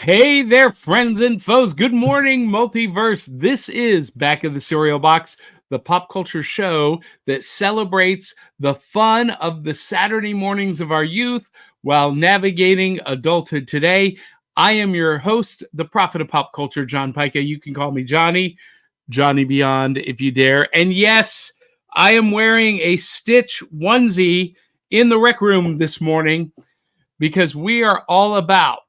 Hey there, friends and foes. Good morning, multiverse. This is Back of the Cereal Box, the pop culture show that celebrates the fun of the Saturday mornings of our youth while navigating adulthood today. I am your host, the prophet of pop culture, John Pyka. You can call me Johnny Beyond if you dare. And yes, I am wearing a Stitch onesie in the rec room this morning because we are all about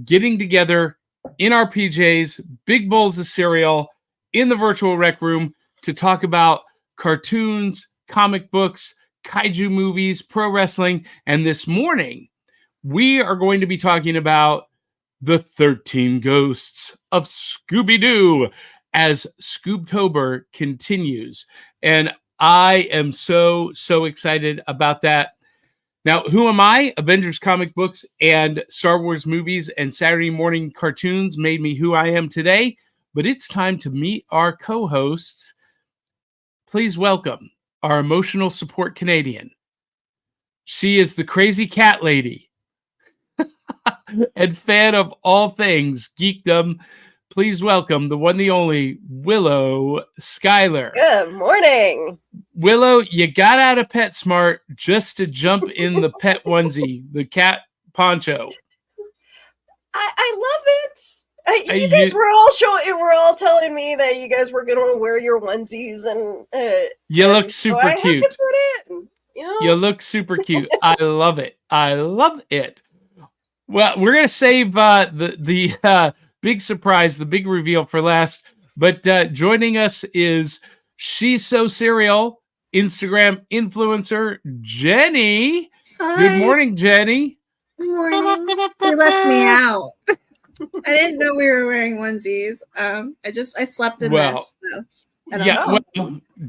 getting together in our PJs, big bowls of cereal, in the virtual rec room to talk about cartoons, comic books, kaiju movies, pro wrestling. And this morning, we are going to be talking about the 13 Ghosts of Scooby Doo as Scoobtober continues. And I am so excited about that. Now, who am I? Avengers comic books and Star Wars movies and Saturday morning cartoons made me who I am today. But it's time to meet our co-hosts. Please welcome our emotional support Canadian. She is the crazy cat lady and fan of all things geekdom. Please welcome the one, the only Willow Skylor. Good morning. Willow, you got out of PetSmart just to jump in the pet onesie, the cat poncho. I love it. You guys were all telling me that you guys were gonna wear your onesies, and you look super so cute. I had to put it, You look super cute. I love it. I love it. Well, we're gonna save the big surprise, the big reveal for last. But joining us is She's So Cereal Instagram influencer Jenny. Hi. Good morning, Jenny. Good morning. You left me out. I didn't know we were wearing onesies. I slept in this. So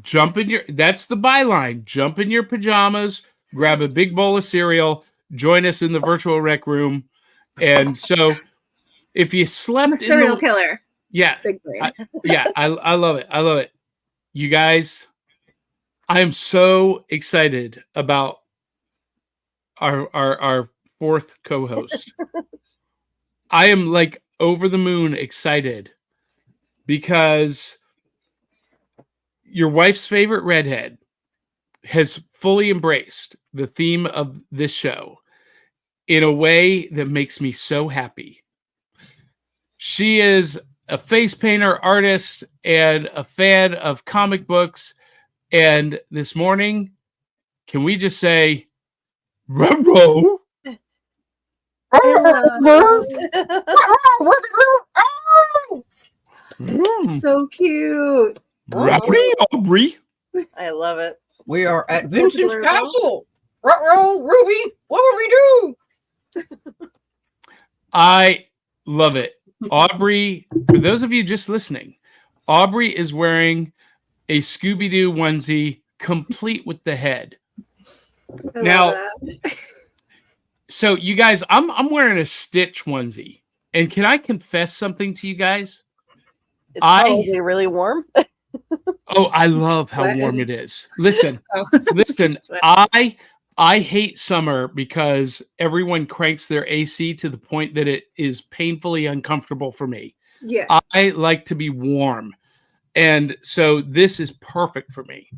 Jump in your. That's the byline. Jump in your pajamas. Grab a big bowl of cereal. Join us in the virtual rec room. And so, if you slept, I'm a serial killer. Yeah, I love it. I love it. You guys, I am so excited about our fourth co-host. I am like over the moon excited because your wife's favorite redhead has fully embraced the theme of this show in a way that makes me so happy. She is a face painter, artist, and a fan of comic books. And this morning, can we just say, ruh-roh? So cute. Aubrey. I love it. We are at Vincent's castle. Ruh-roh, Ruby, what will we do? I love it. Aubrey, for those of you just listening, Aubrey is wearing a Scooby-Doo onesie complete with the head. So you guys, I'm wearing a Stitch onesie. And can I confess something to you guys? It's probably really warm. Oh, I love how warm it is. Listen, I hate summer because everyone cranks their AC to the point that it is painfully uncomfortable for me. Yeah. I like to be warm. And so this is perfect for me.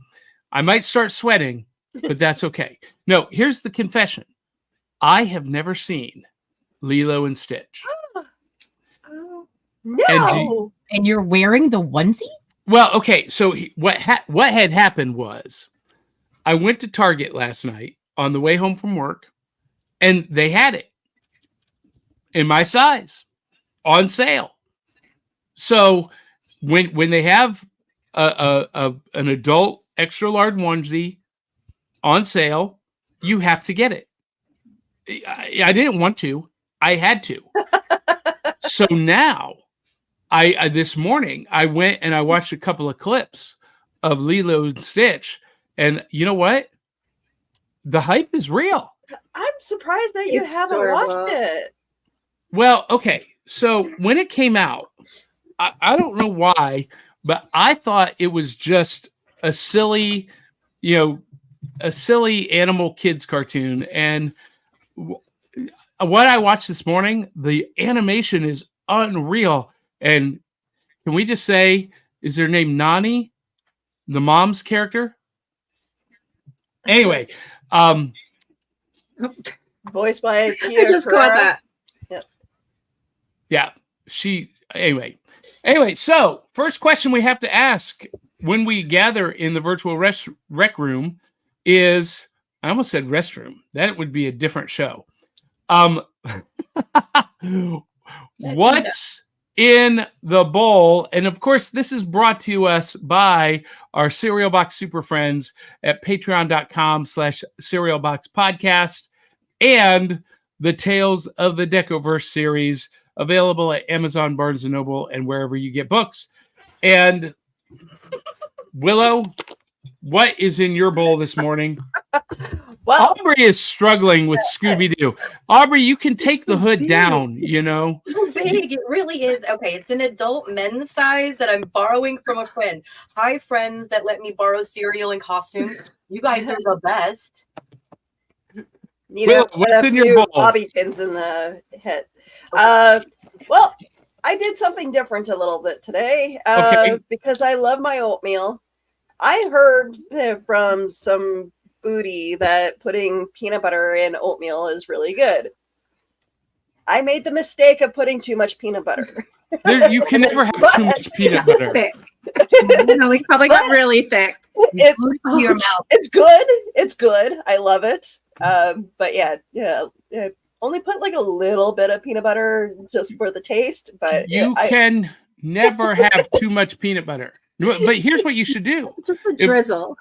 I might start sweating, but that's okay. No, here's the confession. I have never seen Lilo and Stitch. Oh, no. And you're wearing the onesie? Well, okay. So what had happened was I went to Target last night on the way home from work, and they had it in my size on sale. So when they have an adult extra large onesie on sale, you have to get it. I didn't want to. I had to. So now, I this morning I went and I watched a couple of clips of Lilo and Stitch, and you know what? The hype is real. I'm surprised that you haven't watched it. Well, okay. So when it came out, I don't know why, but I thought it was just a silly animal kids cartoon. And what I watched this morning, the animation is unreal. And can we just say, is their name Nani, the mom's character? Anyway, voiced by I Tia just got Carrere. that. yeah, anyway, so first question we have to ask when we gather in the virtual rec room is, I almost said restroom. That would be a different show. What's in the bowl? And of course, this is brought to us by our Cereal Box Super Friends at patreon.com/cerealboxpodcast and the Tales of the Decoverse series, available at Amazon, Barnes & Noble, and wherever you get books. And Willow, what is in your bowl this morning? Well, Aubrey is struggling with Scooby-Doo. Aubrey, you can take the hood down, you know. So big, it really is. Okay, it's an adult men's size that I'm borrowing from a friend. Hi, friends that let me borrow cereal and costumes. You guys are the best. Will, what's in your bowl? Bobby pins in the head. Well, I did something different a little bit today because I love my oatmeal. I heard from some foodie that putting peanut butter in oatmeal is really good. I made the mistake of putting too much peanut butter. You can never have too much peanut butter. No, we probably got really thick. Your mouth. It's good. It's good. I love it. But yeah. Only put like a little bit of peanut butter just for the taste. But you can never have too much peanut butter. But here's what you should do. Just a drizzle.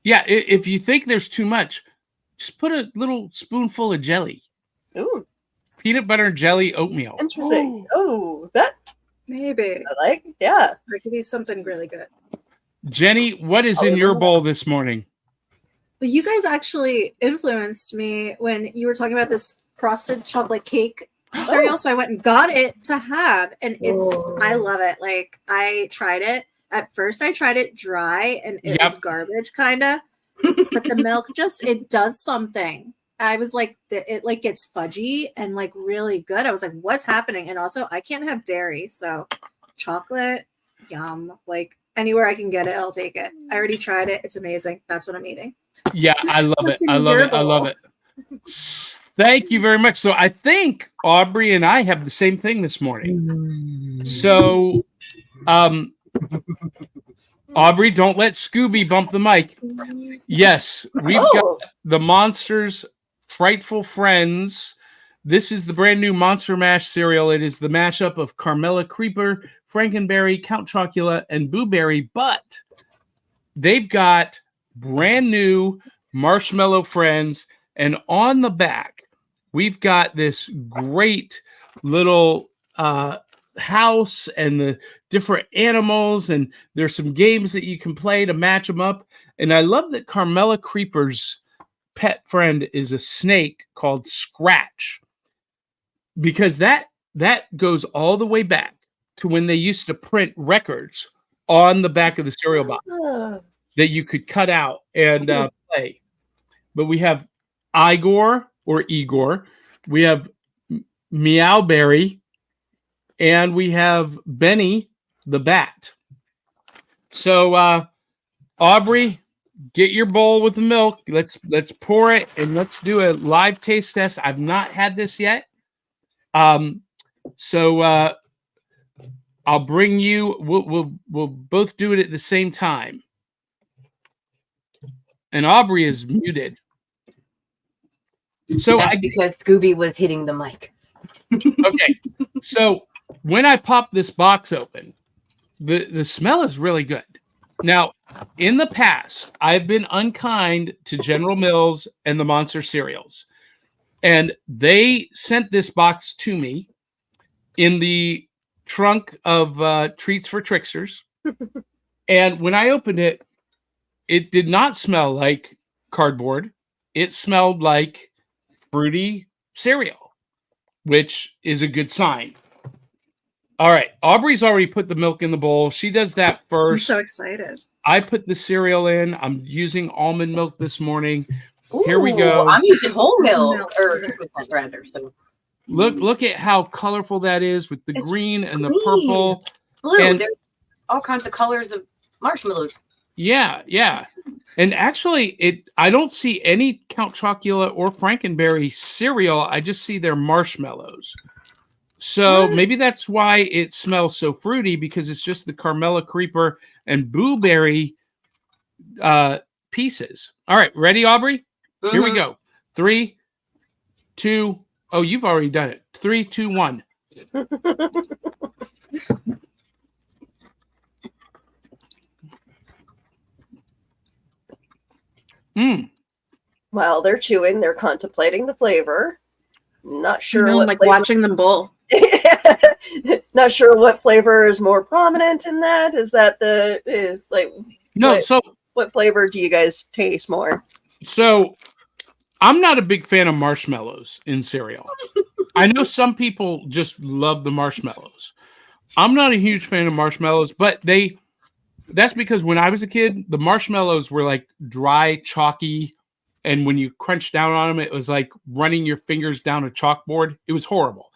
If you think there's too much, just put a little spoonful of jelly. Ooh. Peanut butter and jelly oatmeal. Interesting. Oh, that maybe. I like. Yeah. There could be something really good. Jenny, what is in your bowl this morning? Well, you guys actually influenced me when you were talking about this frosted chocolate cake cereal. So I went and got it to have, and I love it. Like, I tried it. At first, I tried it dry, and it was garbage, kind of. But the milk it does something. I was like, it like gets fudgy and like really good. I was like, what's happening? And also, I can't have dairy, so chocolate, yum. Like, anywhere I can get it, I'll take it. I already tried it. It's amazing. That's what I'm eating. Yeah, I love it. I love it. Thank you very much. So I think Aubrey and I have the same thing this morning. So, Aubrey, don't let Scooby bump the mic. Yes, we've got the Monsters Frightful Friends. This is the brand new Monster Mash cereal. It is the mashup of Carmella Creeper, Frankenberry, Count Chocula, and Boo Berry, but they've got brand new marshmallow friends, and on the back, we've got this great little house and the different animals, and there's some games that you can play to match them up. And I love that Carmella Creeper's pet friend is a snake called Scratch, because that goes all the way back to when they used to print records on the back of the cereal box that you could cut out and play. But we have Igor, we have Meowberry, and we have Benny the Bat. So, Aubrey, get your bowl with the milk. Let's pour it and let's do a live taste test. I've not had this yet. So I'll bring you. We'll both do it at the same time. And Aubrey is muted. So because Scooby was hitting the mic. Okay. So when I pop this box open, the smell is really good. Now, in the past, I've been unkind to General Mills and the Monster cereals. And they sent this box to me in the trunk of Treats for Tricksters. And when I opened it, it did not smell like cardboard. It smelled like fruity cereal, which is a good sign. All right. Aubrey's already put the milk in the bowl. She does that first. I'm so excited. I put the cereal in. I'm using almond milk this morning. Ooh, Here we go. I'm using whole milk, or 2% rather. So Look at how colorful that is with the green and the green. purple. Blue. And- There's all kinds of colors of marshmallows. Yeah. And actually, I don't see any Count Chocula or Frankenberry cereal. I just see their marshmallows. So maybe that's why it smells so fruity, because it's just the Carmella Creeper and Blueberry pieces. All right, ready, Aubrey? Here we go. 3, 2. Oh, you've already done it. 3, 2, 1. While they're chewing, they're contemplating the flavor. Not sure I'm what like flavor. watching them both. Not sure what flavor is more prominent in that. Is that No, what flavor do you guys taste more? So I'm not a big fan of marshmallows in cereal. I know some people just love the marshmallows. I'm not a huge fan of marshmallows, but that's because when I was a kid, the marshmallows were like dry, chalky, and when you crunch down on them, it was like running your fingers down a chalkboard. It was horrible.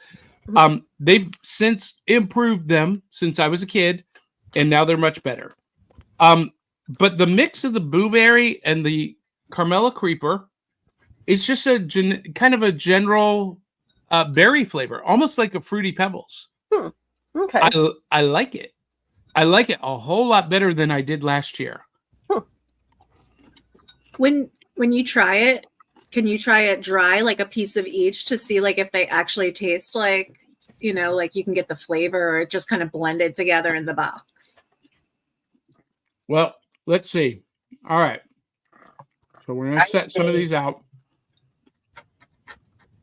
They've since improved them since I was a kid, and now they're much better. But the mix of the blueberry and the Carmella Creeper, it's just a kind of a general berry flavor, almost like a Fruity Pebbles. Okay. I like it. I like it a whole lot better than I did last year. When you try it, can you try it dry, like a piece of each, to see like if they actually taste like, like you can get the flavor, or it just kind of blended together in the box? Well, let's see. All right. So we're going to set some of these out.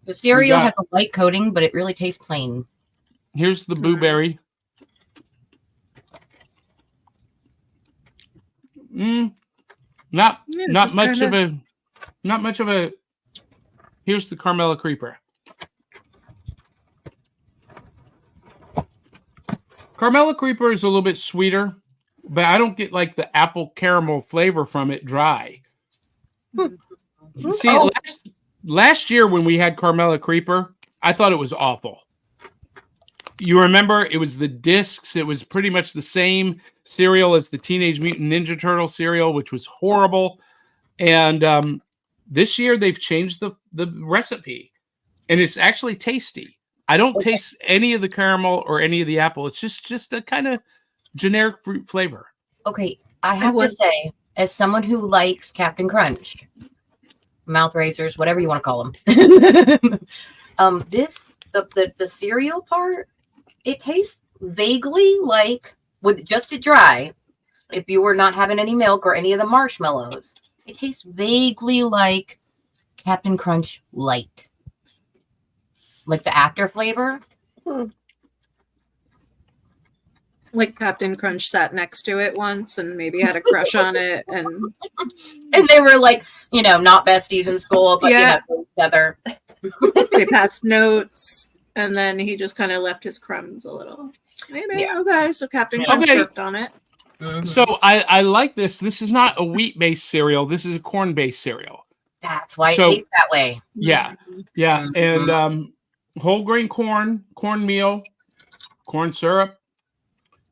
The cereal has a light coating, but it really tastes plain. Here's the blueberry. Not much of a. Here's the Carmella Creeper. Carmella Creeper is a little bit sweeter, but I don't get like the apple caramel flavor from it dry. See, last year when we had Carmella Creeper, I thought it was awful. You remember, it was the discs. It was pretty much the same cereal as the Teenage Mutant Ninja Turtle cereal, which was horrible. And this year they've changed the recipe, and it's actually tasty. I don't taste any of the caramel or any of the apple. It's just a kind of generic fruit flavor. Okay, I have to say, as someone who likes Captain Crunch, mouth raisers, whatever you want to call them, the cereal part, it tastes vaguely like, with just it dry, if you were not having any milk or any of the marshmallows, it tastes vaguely like Captain Crunch Light. Like the after flavor. Like Captain Crunch sat next to it once and maybe had a crush on it, and they were like, not besties in school, but together. They passed notes, and then he just kind of left his crumbs a little. Maybe. Yeah. Okay, so Captain Crunch worked on it. Mm-hmm. So I like this. This is not a wheat-based cereal. This is a corn-based cereal. That's why it tastes that way. Yeah. And whole grain cornmeal, corn syrup,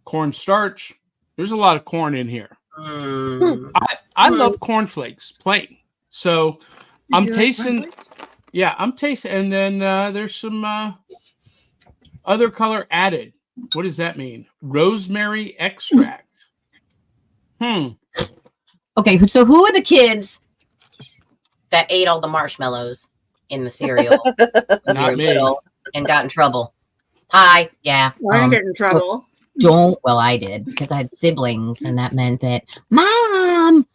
corn starch. There's a lot of corn in here. I love cornflakes plain. So I'm tasting. I'm tasting. And then there's some other color added. What does that mean? Rosemary extract. Okay, so who are the kids that ate all the marshmallows in the cereal? Not me. And got in trouble. Hi, yeah. I didn't get in trouble. Well, I did, because I had siblings, and that meant that, Mom,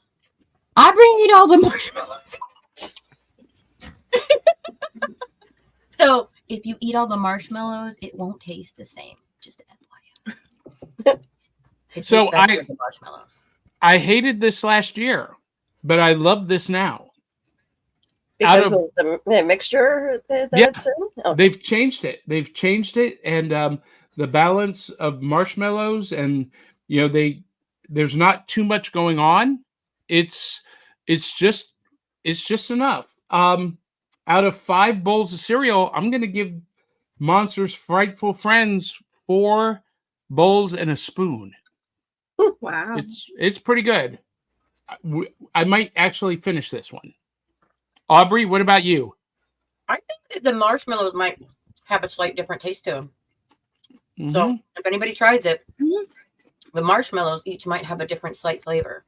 Aubrey ate all the marshmallows. So if you eat all the marshmallows, it won't taste the same. Just FYI. So I hated this last year, but I love this now. Because of the mixture that's in? Okay. They've changed it. And the balance of marshmallows, and there's not too much going on. It's just enough. Out of 5 bowls of cereal, I'm going to give Monsters Frightful Friends, 4 bowls and a spoon. Wow. It's pretty good. I might actually finish this one. Aubrey, what about you? I think that the marshmallows might have a slight different taste to them. Mm-hmm. So if anybody tries it, the marshmallows each might have a different slight flavor.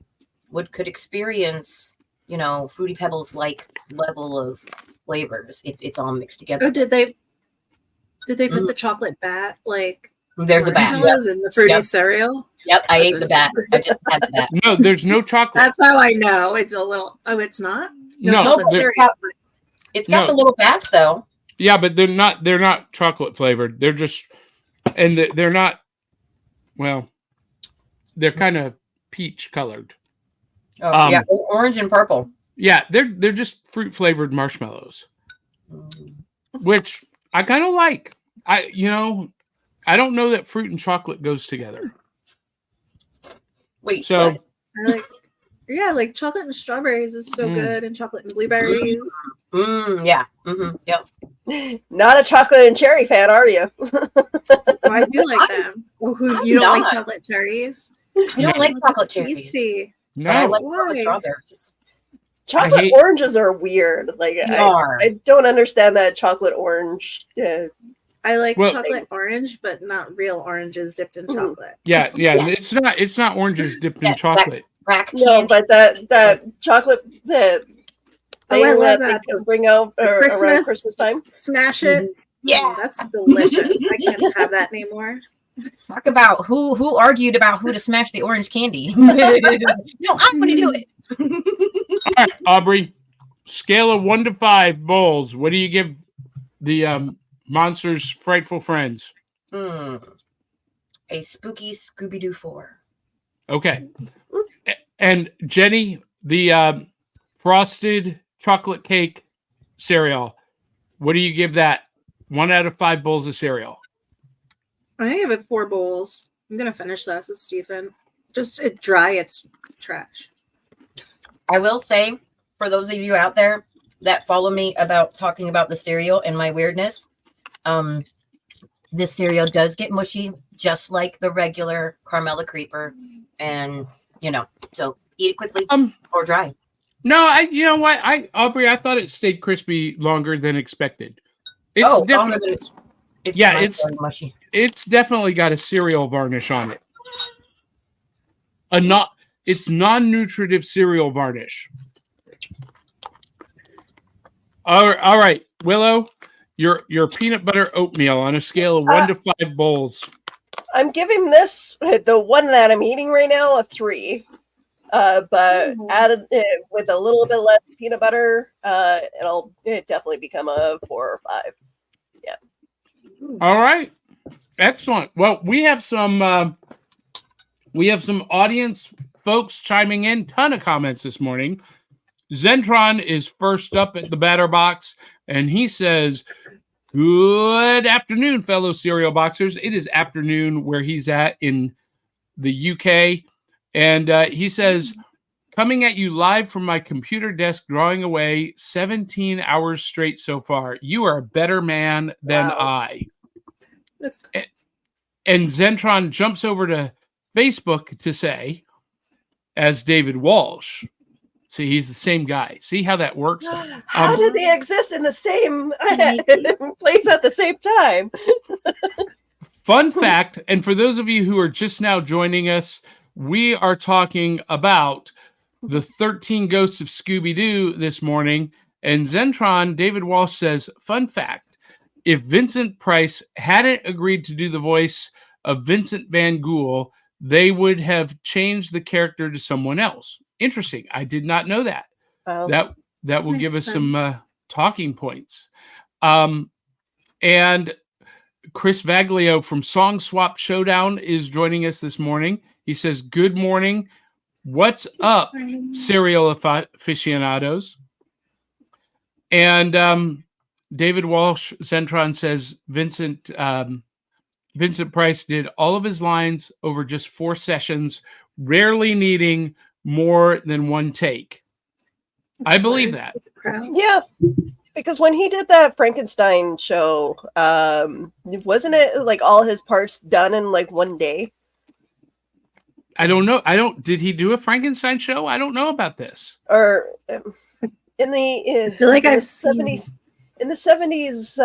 Could experience, Fruity Pebbles like level of flavors if it's all mixed together. Oh, did they put the chocolate bat There's a bat marshmallows in the fruity cereal? Yep, I ate the bat. I just had the bat. No, there's no chocolate. That's how I know it's a little. Oh, it's not. No, chocolate cereal. It's got the little bats though. Yeah, but they're not chocolate flavored. They're just, and they're not. Well, they're kind of peach colored. Oh, yeah, orange and purple. Yeah, they're just fruit flavored marshmallows, which I kind of like. I don't know that fruit and chocolate goes together. Wait, so like chocolate and strawberries is so good, and chocolate and blueberries. Yeah. Mm-hmm. Yep. Not a chocolate and cherry fan, are you? I do like them. You don't like chocolate cherries? I don't like chocolate cherries. Tasty. No, I like strawberries. Chocolate oranges are weird. I don't understand that chocolate orange. I like chocolate orange, but not real oranges dipped in chocolate. Yeah. It's not oranges dipped in chocolate. No, but that chocolate that I love that. They bring out around Christmas time. Smash it. Mm-hmm. Yeah, that's delicious. I can't have that anymore. Talk about who argued about who to smash the orange candy. No, I'm going to do it. All right, Aubrey, scale of 1 to 5 bowls. What do you give the Monsters Frightful Friends? A spooky Scooby-Doo 4. Okay. And Jenny, the frosted chocolate cake cereal. What do you give that? 1 out of 5 bowls of cereal. I give it 4 bowls. I'm gonna finish this. It's decent. Just dry. It's trash. I will say, for those of you out there that follow me about talking about the cereal and my weirdness, this cereal does get mushy, just like the regular Carmella Creeper, and so eat it quickly or dry. No, you know what? Aubrey, I thought it stayed crispy longer than expected. It's longer than it's mushy. It's definitely got a cereal varnish on it. It's non-nutritive cereal varnish. All right, Willow, your peanut butter oatmeal on a scale of 1 to 5 bowls. I'm giving this, the one that I'm eating right now, a 3. But added with a little bit less peanut butter, it'll definitely become a 4 or 5. Yeah. All right. Excellent. Well, we have some audience folks chiming in. Ton of comments this morning. Zentron is first up at the batter box, and he says, "Good afternoon, fellow cereal boxers." It is afternoon where he's at in the UK, and he says, "Coming at you live from my computer desk, drawing away 17 hours straight so far. You are a better man than I." That's great. And Zentron jumps over to Facebook to say, as David Walsh. See, he's the same guy. See how that works? How do they exist in the same place at the same time? Fun fact, and for those of you who are just now joining us, we are talking about the 13 Ghosts of Scooby Doo this morning. And Zentron, David Walsh says, fun fact, if Vincent Price hadn't agreed to do the voice of Vincent Van Ghoul, they would have changed the character to someone else. Interesting. I did not know that. Wow. That will give us some talking points. And Chris Vaglio from Song Swap Showdown is joining us this morning. He says, "Good morning. What's up, cereal aficionados?" And David Walsh Zentron says Vincent Price did all of his lines over just 4 sessions, rarely needing more than 1 take. I believe that. Yeah, Because when he did that Frankenstein show, wasn't it like all his parts done in like one day? I don't know. Did he do a Frankenstein show? I don't know about this. Or in the I feel like in I've the 70s. In the 70s,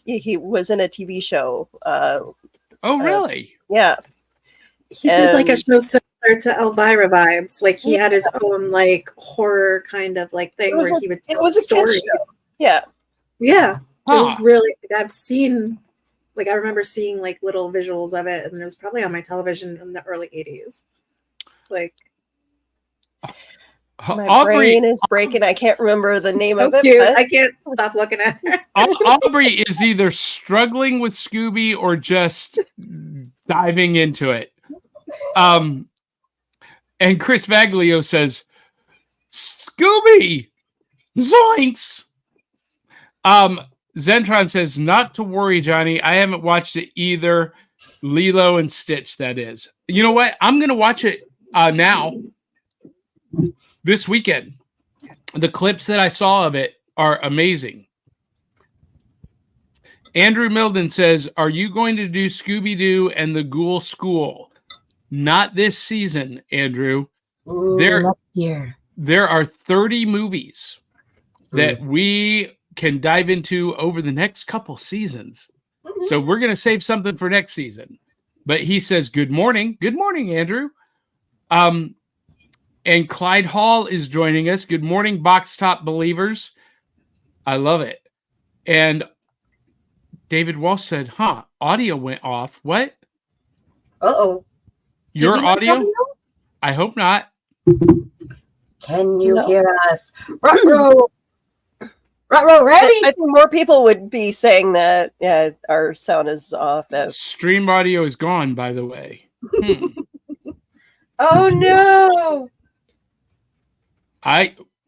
he was in a TV show. Oh, really? Yeah. He did like a show similar to Elvira vibes. Like he had his own like horror kind of like thing where he would tell stories. Yeah. Yeah. It was really, I've seen, like I remember seeing like little visuals of it, and it was probably on my television in the early 80s. Like my brain is breaking. I can't remember the name of it. But I can't stop looking at her. Aubrey is either struggling with Scooby or just diving into it. And Chris Vaglio says, Scooby! Zoinks! Zentron says, not to worry, Johnny. I haven't watched it either. Lilo and Stitch, that is. You know what? I'm going to watch it now. This weekend. The clips that I saw of it are amazing. Andrew Milden says, are you going to do Scooby-Doo and the Ghoul School? Not this season, Andrew. Ooh, there are 30 movies that we can dive into over the next couple seasons. Mm-hmm. So we're going to save something for next season. But he says, good morning. Good morning, Andrew. And Clyde Hall is joining us. Good morning, Box Top Believers. I love it. And David Walsh said, audio went off. What? Uh-oh. Your audio? I hope not. Can you hear us? Ruh-roh, ready? I think more people would be saying that our sound is off. Stream audio is gone, by the way. Oh, no.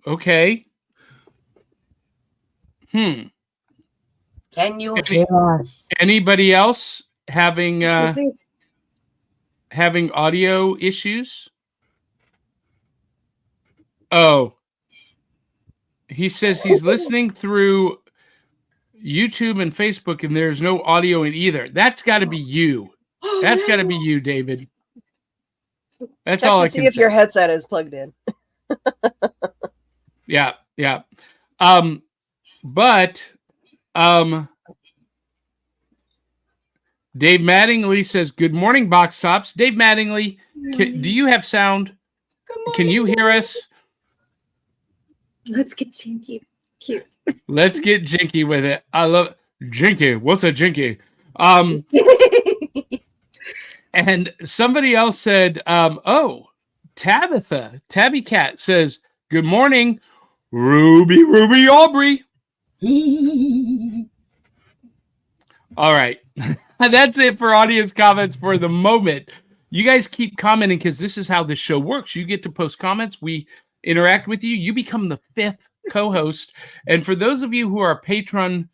Okay. Can you hear us? Anybody else having audio issues? Oh, he says he's listening through YouTube and Facebook, and there's no audio in either. That's got to be you. That's got to be you, David. That's all I can say. See if your headset is plugged in. Yeah. But Dave Mattingly says, good morning, Box Tops. Dave Mattingly, do you have sound? Can you hear us? Let's get jinky. Cute. Let's get jinky with it. I love jinky. What's a jinky? And somebody else said, Tabby Cat says, good morning, Ruby Aubrey. All right. That's it for audience comments for the moment. You guys keep commenting because this is how this show works. You get to post comments. We interact with you. You become the 5th co-host. And for those of you who are Patreon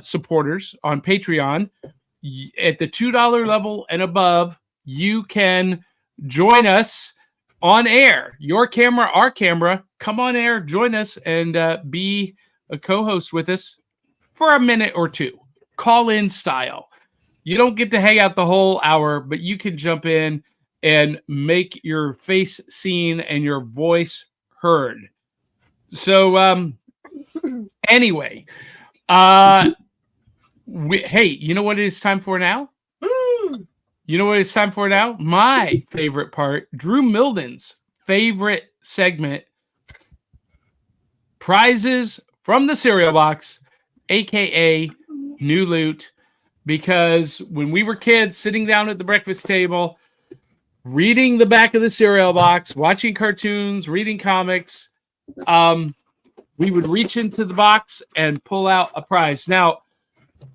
supporters on Patreon, at the $2 level and above, you can join us on air. Your camera, our camera. Come on air, join us, and be a co-host with us for a minute or two. Call-in style. You don't get to hang out the whole hour, but you can jump in and make your face seen and your voice heard. So, anyway, hey, you know what it is time for now? You know what it's time for now? My favorite part, Drew Milden's favorite segment, Prizes from the Cereal Box, a.k.a. New Loot, because when we were kids sitting down at the breakfast table, reading the back of the cereal box, watching cartoons, reading comics, we would reach into the box and pull out a prize. Now,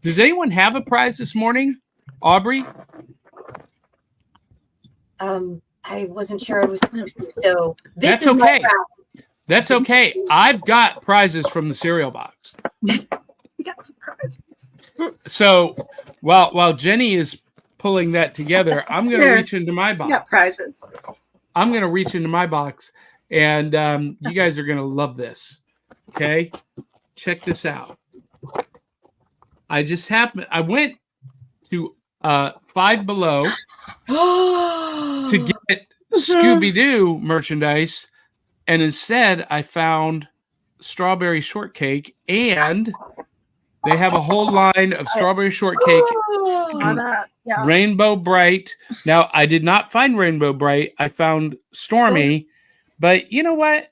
does anyone have a prize this morning? Aubrey? I wasn't sure I was supposed to, so that's okay. That's okay. I've got prizes from the cereal box. Got some prizes. So while Jenny is pulling that together, I'm going to reach into my box. Got prizes. I'm going to reach into my box, and you guys are going to love this. Okay, check this out. I went to Five Below to get Scooby-Doo merchandise, and instead I found strawberry shortcake, and they have a whole line of strawberry shortcake and Rainbow Bright. Now, I did not find Rainbow Bright. I found Stormy, but you know what?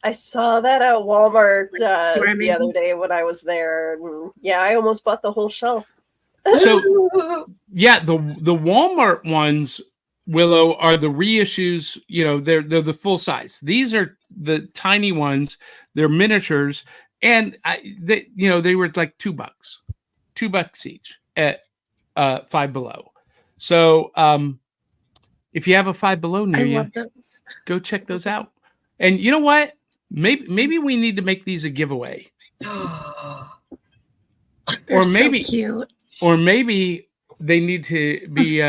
I saw that at Walmart the other day when I was there. Yeah, I almost bought the whole shelf. So, yeah, the Walmart ones, Willow, are the reissues. You know, they're the full size. These are the tiny ones. They're miniatures, and they were like $2 each at Five Below. So, if you have a Five Below near you, go check those out. And you know what? Maybe we need to make these a giveaway. They're so cute. Or maybe they need to be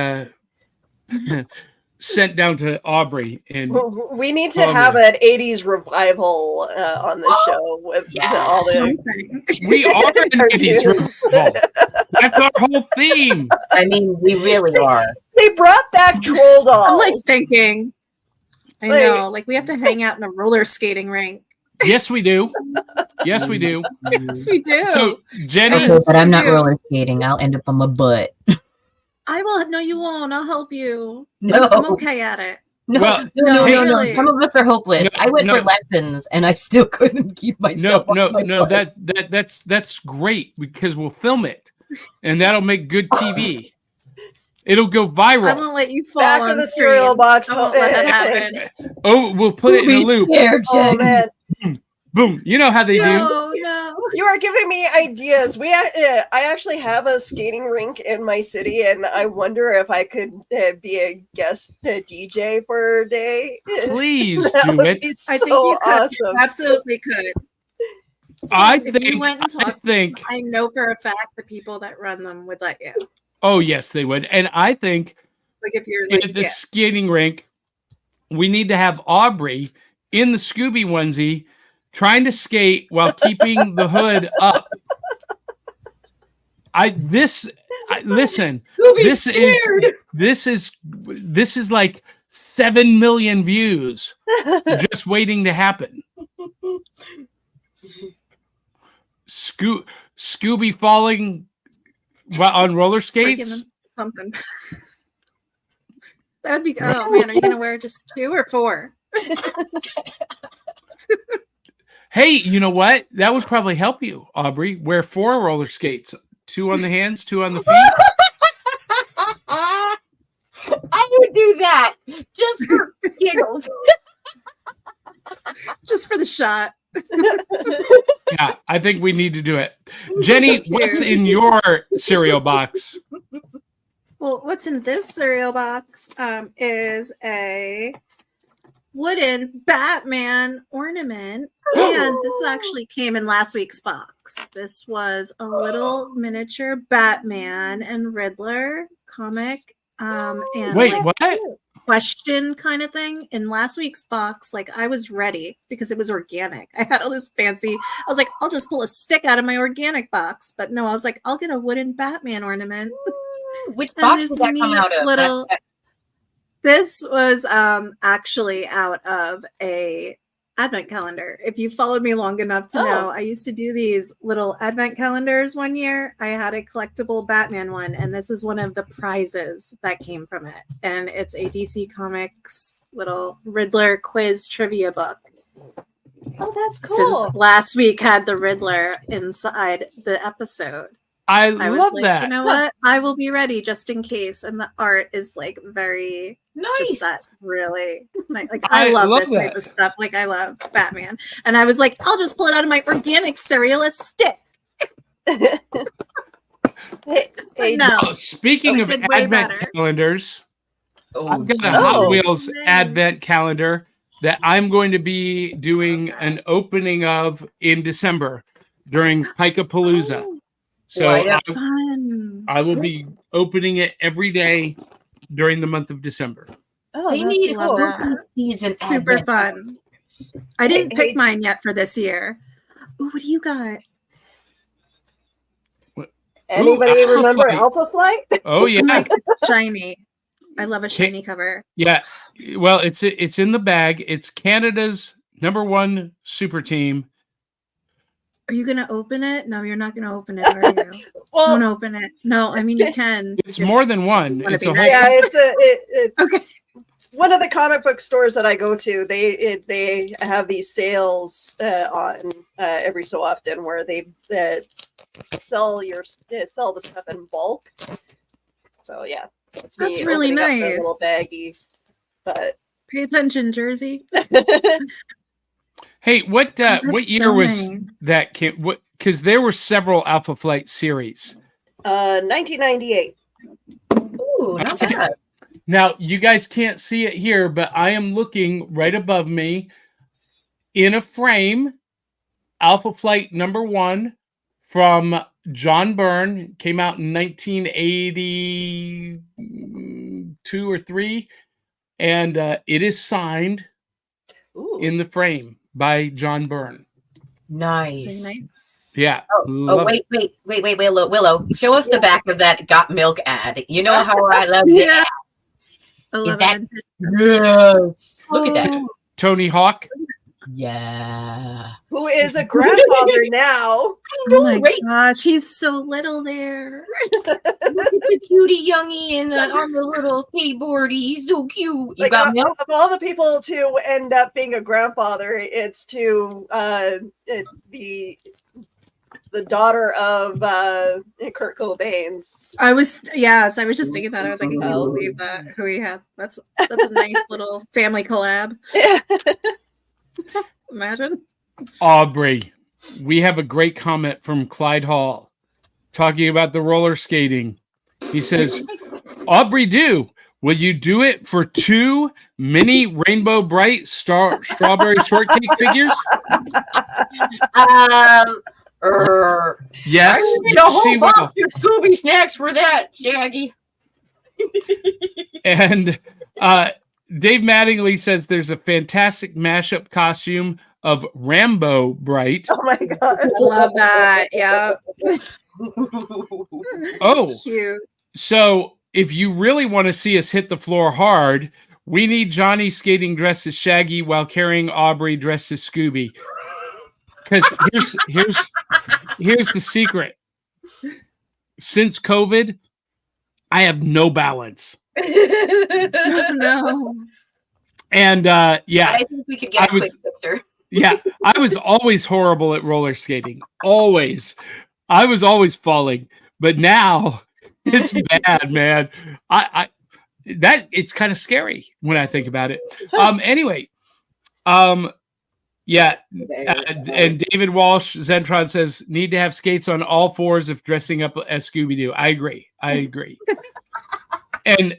sent down to Aubrey. And we need to have an 80s revival on the show with all the. We are an 80s revival. That's our whole theme. I mean, we really are. They brought back troll dolls. I'm like thinking. I know, like we have to hang out in a roller skating rink. Yes, we do. Yes, we do. Yes, we do. So, Jenny, okay, but I'm not roller skating. I'll end up on my butt. I will. No, you won't. I'll help you. No, I'm okay at it. No, well, no. Really. Some of us are hopeless. I went for lessons, and I still couldn't keep myself. No. That's great because we'll film it, and that'll make good TV. It'll go viral. I won't let you fall back on in the stream. cereal box. I won't let that happen. Oh, we'll put it in a loop. Oh man. Boom. You know how they do. No. You are giving me ideas. I actually have a skating rink in my city, and I wonder if I could be a guest DJ for a day. Please that do would it. Be so I think you could. awesome. You absolutely could. If you went and talked, I know for a fact the people that run them would let you. Oh yes, they would. And I think like if you're at the skating rink, we need to have Aubrey in the Scooby onesie trying to skate while keeping the hood up. Listen. This is like 7 million views just waiting to happen. Scooby falling on roller skates. Something. That would be. Oh man, are you gonna wear just 2 or 4? Hey, you know what? That would probably help you, Aubrey. Wear 4 roller skates, 2 on the hands, 2 on the feet. I would do that just for giggles. Just for the shot. Yeah, I think we need to do it. Jenny, what's in your cereal box? Well, what's in this cereal box is a wooden Batman ornament. And this actually came in last week's box. This was a little miniature Batman and Riddler comic. And wait, like, what? Question kind of thing. In last week's box, like I was ready because it was organic. I had all this fancy. I was like, I'll just pull a stick out of my organic box. But no, I was like, I'll get a wooden Batman ornament. Which box did that come out of? This was actually out of a advent calendar. If you followed me long enough to know, I used to do these little advent calendars one year. I had a collectible Batman one, and this is one of the prizes that came from it. And it's a DC Comics little Riddler quiz trivia book. Oh, that's cool. Since last week had the Riddler inside the episode. I love that. You know what? I will be ready just in case. And the art is like very nice. That really nice. Like I love this type of stuff. Like I love Batman. And I was like, I'll just pull it out of my organic cereal as stick. No. Speaking of advent calendars, I've got a Hot Wheels advent calendar that I'm going to be doing an opening of in December during Pyka-Palooza. So I will be opening it every day during the month of December. Oh, they need a season. Super fun. I didn't pick mine yet for this year. Ooh, what do you got? Anybody Alpha remember Flight. Alpha Flight? Oh yeah, Like shiny. I love a shiny cover. yeah. Well, it's in the bag. It's Canada's #1 super team. Are you gonna open it? No, you're not gonna open it, are you? Well, Don't open it. No, I mean you can. It's more than one. wanna It's be a whole. nice. yeah, it's Okay. one of the comic book stores that I go to. They have these sales on every so often where they sell the stuff in bulk. So yeah, it's That's me really opening up the little nice. baggie. But Pay attention, Jersey. Hey, what that's year so was many. that? What? Because there were several Alpha Flight series. 1998. Ooh, not Okay. bad. Now you guys can't see it here, but I am looking right above me in a frame. Alpha Flight #1 from John Byrne came out in 1982 or 3, and it is signed Ooh. in the frame by John Byrne. Nice. Very nice. Yeah. Oh, love it. wait, Willow. Show us the back of that Got Milk ad. You know how I love the Yeah. ad. I love that- it. Yes. Look at that. Oh, Tony Hawk. Yeah. Who is a grandfather now? oh my Right? gosh, he's so little there. Look at the cutie youngie and on the little skateboard. He's so cute. You Like got milk? of all the people to end up being a grandfather, it's to the daughter of Kurt Cobain's. I was just thinking that. I was like, I can't believe that who he had. That's a nice little family collab. Imagine. Aubrey. We have a great comment from Clyde Hall talking about the roller skating. He says, Aubrey do. Will you do it for 2 mini Rainbow Bright strawberry shortcake figures? Yes. I need a she whole will. box of Scooby snacks for that, Shaggy. And Dave Mattingly says there's a fantastic mashup costume of Rambo Bright. Oh my god! I love that. Yeah. Oh, Cute. so if you really want to see us hit the floor hard, we need Johnny skating dressed as Shaggy while carrying Aubrey dressed as Scooby. Because here's the secret. Since COVID, I have no balance. No. And yeah, I think we could get a quick picture. yeah, I was always horrible at roller skating. Always. I was always falling. But now it's bad, man. I that it's kind of scary when I think about it. Anyway, yeah, and David Walsh Zentron says need to have skates on all fours if dressing up as Scooby-Doo. I agree. And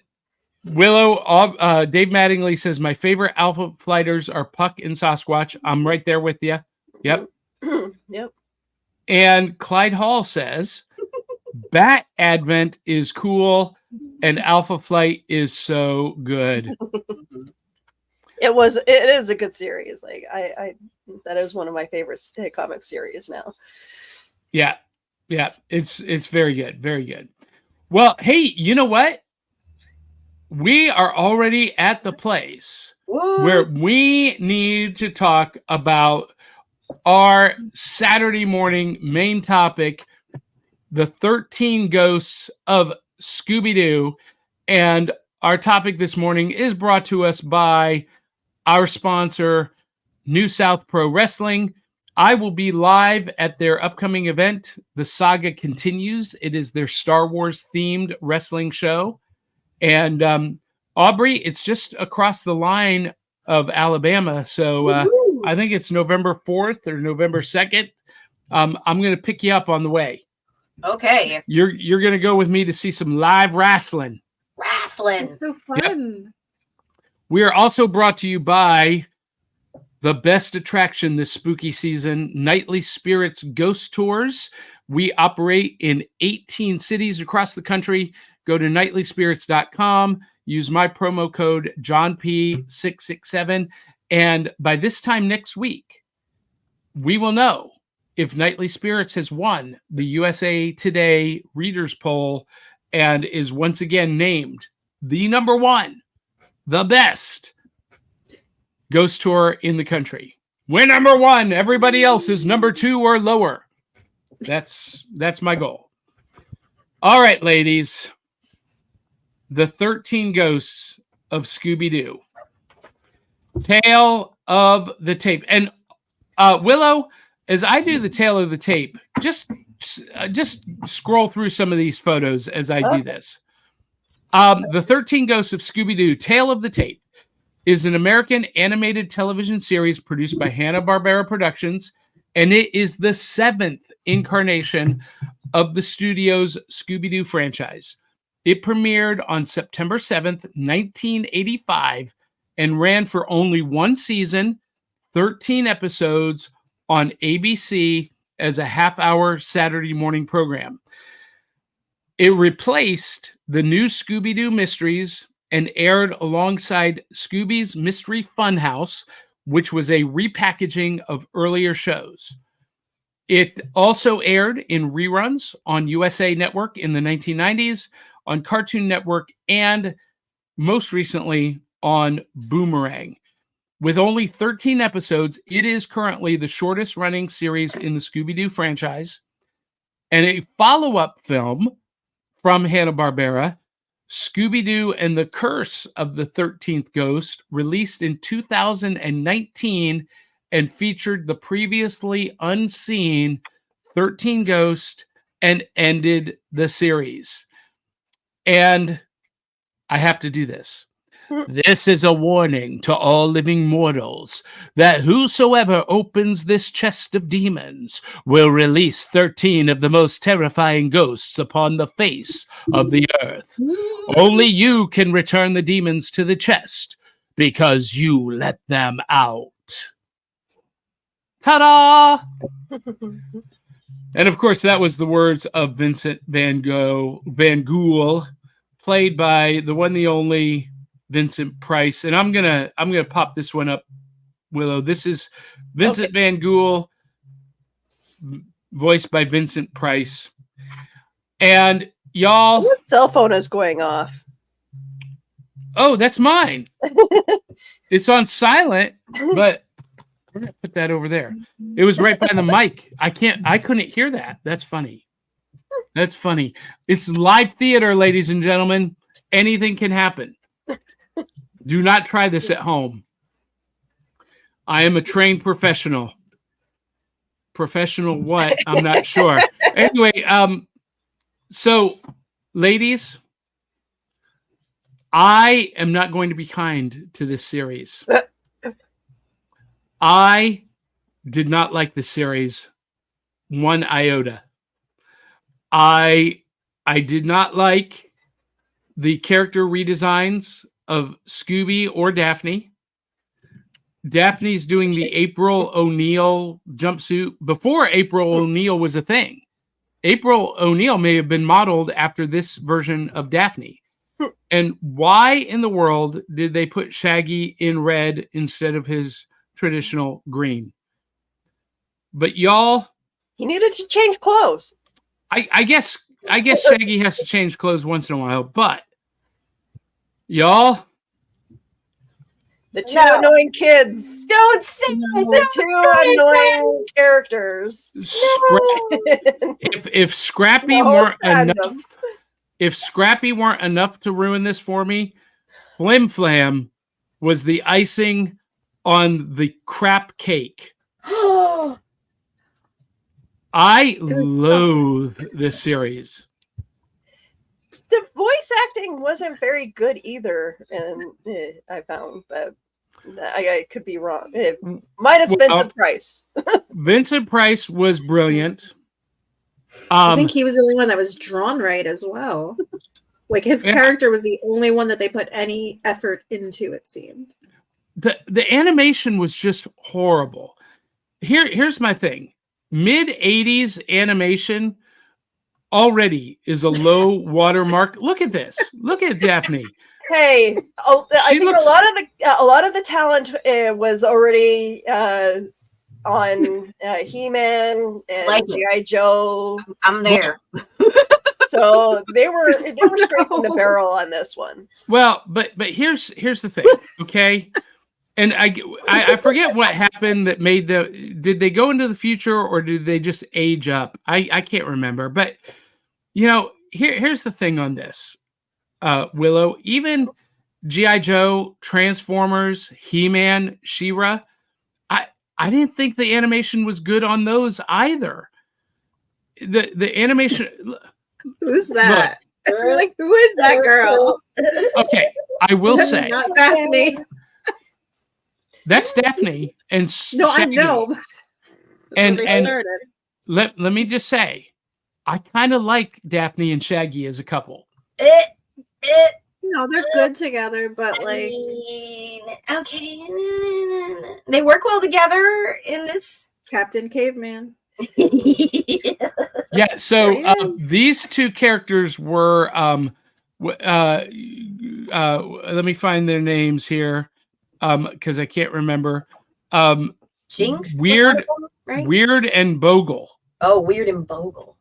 Willow, Dave Mattingly says my favorite Alpha Flighters are Puck and Sasquatch. I'm right there with you. Yep. Yep. And Clyde Hall says Bat Advent is cool and Alpha Flight is so good. It is a good series. Like I that is one of my favorite comic series now. Yeah. It's very good. Very good. Well, hey, you know what? We are already at the place where we need to talk about our Saturday morning main topic, the 13 Ghosts of Scooby Doo. And our topic this morning is brought to us by our sponsor, New South Pro Wrestling. I will be live at their upcoming event. The Saga Continues. It is their Star Wars themed wrestling show. And Aubrey, it's just across the line of Alabama. So I think it's November 4th or November 2nd. I'm going to pick you up on the way. Okay. You're going to go with me to see some live wrestling. It's so fun. Yep. We are also brought to you by the best attraction this spooky season, Nightly Spirits Ghost Tours. We operate in 18 cities across the country. Go to nightlyspirits.com. Use my promo code JohnP667. And by this time next week, we will know if Nightly Spirits has won the USA Today Readers Poll and is once again named the number one, the best ghost tour in the country. We're number one. Everybody else is number two or lower. That's my goal. All right, ladies. The 13 Ghosts of Scooby-Doo. Tale of the Tape. And Willow, as I do the tale of the tape, just scroll through some of these photos as I do this. The 13 Ghosts of Scooby-Doo, Tale of the Tape, is an American animated television series produced by Hanna-Barbera Productions, and it is the 7th incarnation of the studio's Scooby-Doo franchise. It premiered on September 7th, 1985, and ran for only one season, 13 episodes, on ABC as a half-hour Saturday morning program. It replaced the new Scooby-Doo Mysteries and aired alongside Scooby's Mystery Funhouse, which was a repackaging of earlier shows. It also aired in reruns on USA Network in the 1990s, on Cartoon Network, and most recently on Boomerang. With only 13 episodes, it is currently the shortest running series in the Scooby-Doo franchise. And a follow-up film from Hanna-Barbera, Scooby-Doo and the Curse of the 13th Ghost, released in 2019 and featured the previously unseen 13 Ghosts and ended the series. And I have to do this. This is a warning to all living mortals that whosoever opens this chest of demons will release 13 of the most terrifying ghosts upon the face of the earth. Only you can return the demons to the chest because you let them out. Ta-da! And of course, that was the words of Vincent Van Gogh, played by the one, the only Vincent Price. And I'm gonna pop this one up, Willow. This is Vincent Van Gogh, voiced by Vincent Price. And y'all, what cell phone is going off? Oh, that's mine. It's on silent, but we're gonna put that over there. It was right by the mic. I couldn't hear that. That's funny. That's funny. It's live theater, ladies and gentlemen. Anything can happen. Do not try this at home. I am a trained professional. Professional what? I'm not sure. Anyway, so ladies, I am not going to be kind to this series. I did not like the series one iota. I did not like the character redesigns of Scooby or Daphne. Daphne's doing the April O'Neil jumpsuit before April O'Neil was a thing. April O'Neil may have been modeled after this version of Daphne. And why in the world did they put Shaggy in red instead of his traditional green? But y'all, he needed to change clothes. I guess Shaggy has to change clothes once in a while, but y'all, the two annoying kids. Don't say the two annoying characters. If Scrappy weren't enough, if Scrappy weren't enough to ruin this for me, Flim Flam was the icing on the crap cake. I loathe this series. The voice acting wasn't very good either, and I found, but I could be wrong. Minus Vincent Price. Vincent Price was brilliant. I think he was the only one that was drawn right as well. Like his character was the only one that they put any effort into, it seemed. The animation was just horrible. Here's my thing. Mid-80s animation already is a low watermark. Look at this. Look at Daphne. Hey, I think a lot of the talent was already on He-Man and Like it. G.I. Joe. I'm there. So they were scraping the barrel on this one. Well, but here's the thing, okay? And I forget what happened that made did they go into the future or did they just age up? I can't remember. But here's the thing on this. Willow, even G.I. Joe, Transformers, He-Man, She-Ra, I didn't think the animation was good on those either. The animation. Who's that? You're like, who is that girl? Okay, I will That's say not Daphne. that's Daphne and No, Shaggy. I know. And started. let me just say, I kind of like Daphne and Shaggy as a couple. No, they're good together, but like, okay, they work well together in this. Captain Caveman. Yeah, so There he is. these two characters were let me find their names here because I can't remember. Jinx, was Weird, one of them, right? Weird and Bogle. Oh, Weird and Bogle.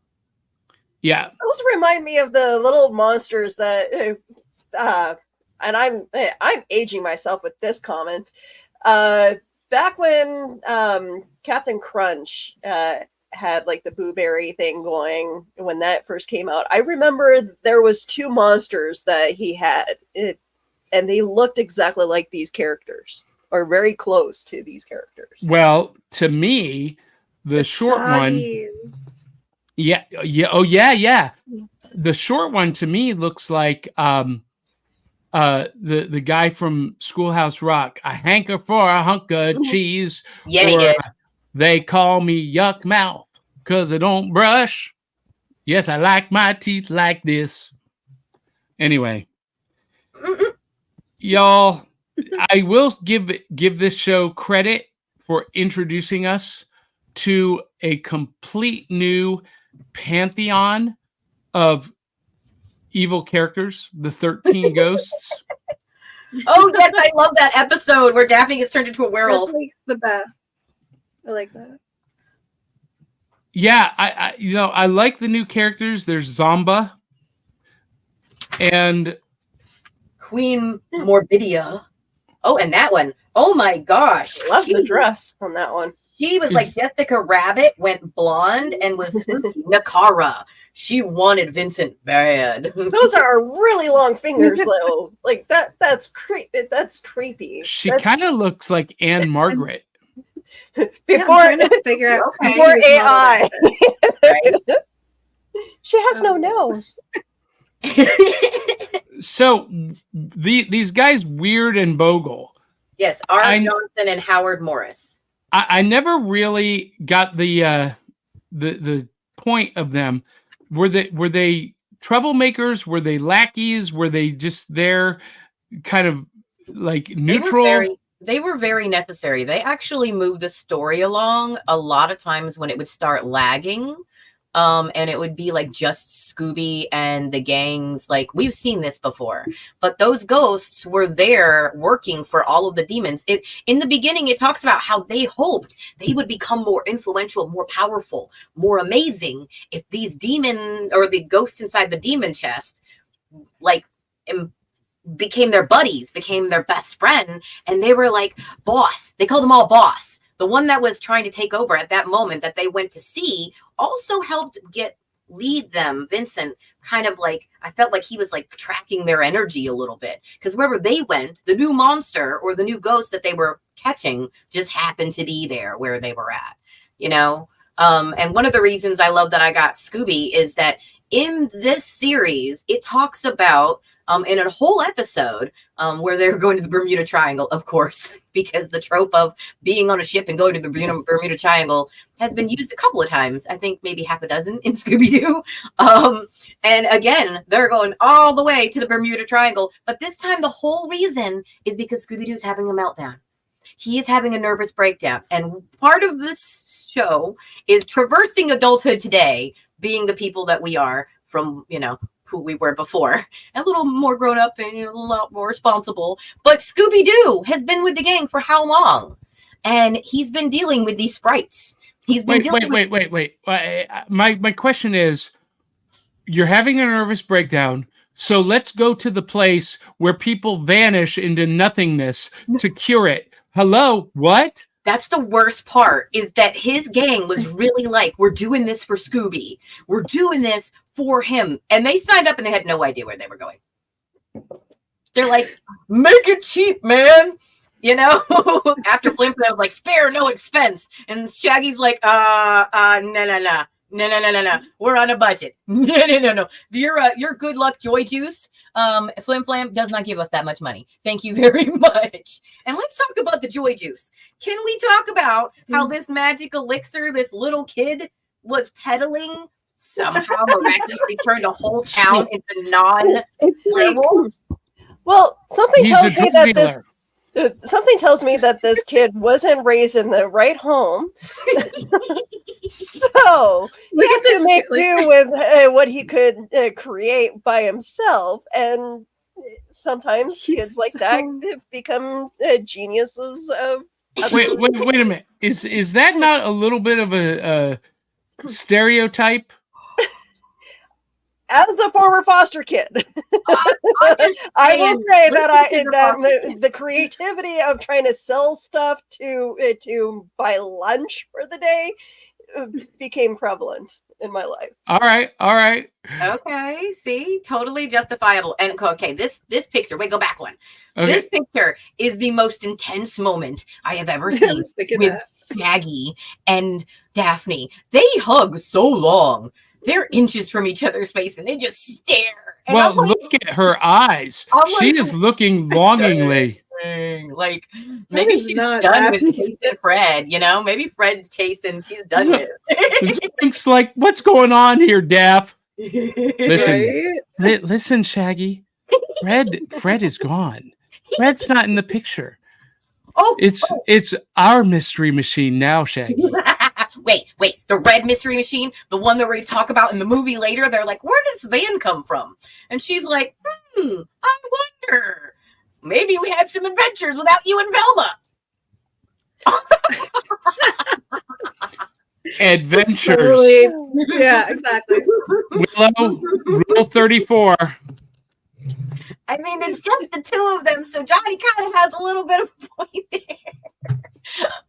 Yeah, Those remind me of the little monsters that, and I'm aging myself with this comment. Back when Captain Crunch had like the Boo Berry thing going when that first came out, I remember there was two monsters that he had, and they looked exactly like these characters, or very close to these characters. well, to me, the short one. Soggies. Yeah. Oh, yeah. The short one to me looks like the guy from Schoolhouse Rock. I hanker for a hunk of cheese. Yeah. They call me Yuck Mouth because I don't brush. Yes, I like my teeth like this. Anyway, y'all, I will give this show credit for introducing us to a complete new pantheon of evil characters, the 13 ghosts. Oh yes, I love that episode where Daphne gets turned into a werewolf. That's like the best. I like that. Yeah, I like the new characters. There's Zomba and Queen Morbidia. Oh, and that one. Oh my gosh. Love the dress on that one. She was like Jessica Rabbit, went blonde and was Nakara. She wanted Vincent bad. Those are really long fingers, though. Like that's creepy. That's creepy. she kind of looks like Anne Margaret. I'm Before trying to figure out Okay. before who's AI. Right? She has no nose. So these guys, Weird and Bogle, Yes, R. Johnson and Howard Morris. I never really got the point of them. Were they troublemakers? Were they lackeys? Were they just there, kind of like neutral? They were very necessary. They actually moved the story along a lot of times when it would start lagging. And it would be like just Scooby and the gangs. Like, we've seen this before, but those ghosts were there working for all of the demons. In the beginning, it talks about how they hoped they would become more influential, more powerful, more amazing if these demon or the ghosts inside the demon chest, like, became their buddies, became their best friend. And they were like, boss. They called them all boss. The one that was trying to take over at that moment that they went to see also helped lead them. Vincent kind of like, I felt like he was like tracking their energy a little bit, because wherever they went, the new monster or the new ghost that they were catching just happened to be there where they were at, and one of the reasons I love that I got Scooby is that in this series, it talks about in a whole episode where they're going to the Bermuda Triangle, of course, because the trope of being on a ship and going to the Bermuda Triangle has been used a couple of times. I think maybe half a dozen in Scooby-Doo. And again, they're going all the way to the Bermuda Triangle. But this time, the whole reason is because Scooby-Doo's having a meltdown. He is having a nervous breakdown. And part of this show is traversing adulthood today, being the people that we are from, who we were before, a little more grown up and a lot more responsible. But Scooby-Doo has been with the gang for how long? and he's been dealing with these sprites. He's been wait. My question is, you're having a nervous breakdown, so let's go to the place where people vanish into nothingness to cure it. Hello, what? That's the worst part, is that his gang was really like, we're doing this for Scooby. We're doing this for him. And they signed up and they had no idea where they were going. They're like, make it cheap, man. You know, after Flim Flam was like, spare no expense. And Shaggy's like, no. We're on a budget. No. Your good luck joy juice. Flim Flam does not give us that much money. Thank you very much. And let's talk about the joy juice. Can we talk about how this magic elixir, this little kid was peddling, somehow miraculously turned a whole town into It's well, something tells me that this kid wasn't raised in the right home. So he had to make do with what he could create by himself. And sometimes kids like that become geniuses of. Wait a minute. Is that not a little bit of a stereotype? As a former foster kid, I will say that the creativity of trying to sell stuff to buy lunch for the day became prevalent in my life. All right. Okay, see, totally justifiable. And okay, this picture, wait, go back one. Okay. This picture is the most intense moment I have ever seen with Shaggy and Daphne. They hug so long. They're inches from each other's face and they just stare. And well, look at her eyes. She is looking longingly. Like, maybe she's done with chasing Fred, you know? Maybe Fred's chasing, she's done with it. It's like, what's going on here, Daph? Listen, Shaggy. Fred is gone. Fred's not in the picture. It's our mystery machine now, Shaggy. Wait, the red mystery machine, the one that we talk about in the movie later, they're like, where does Van come from? And she's like, I wonder. Maybe we had some adventures without you and Velma. Adventures. Yeah, exactly. Willow, rule 34. I mean, it's just the two of them, so Johnny kind of has a little bit of a point there.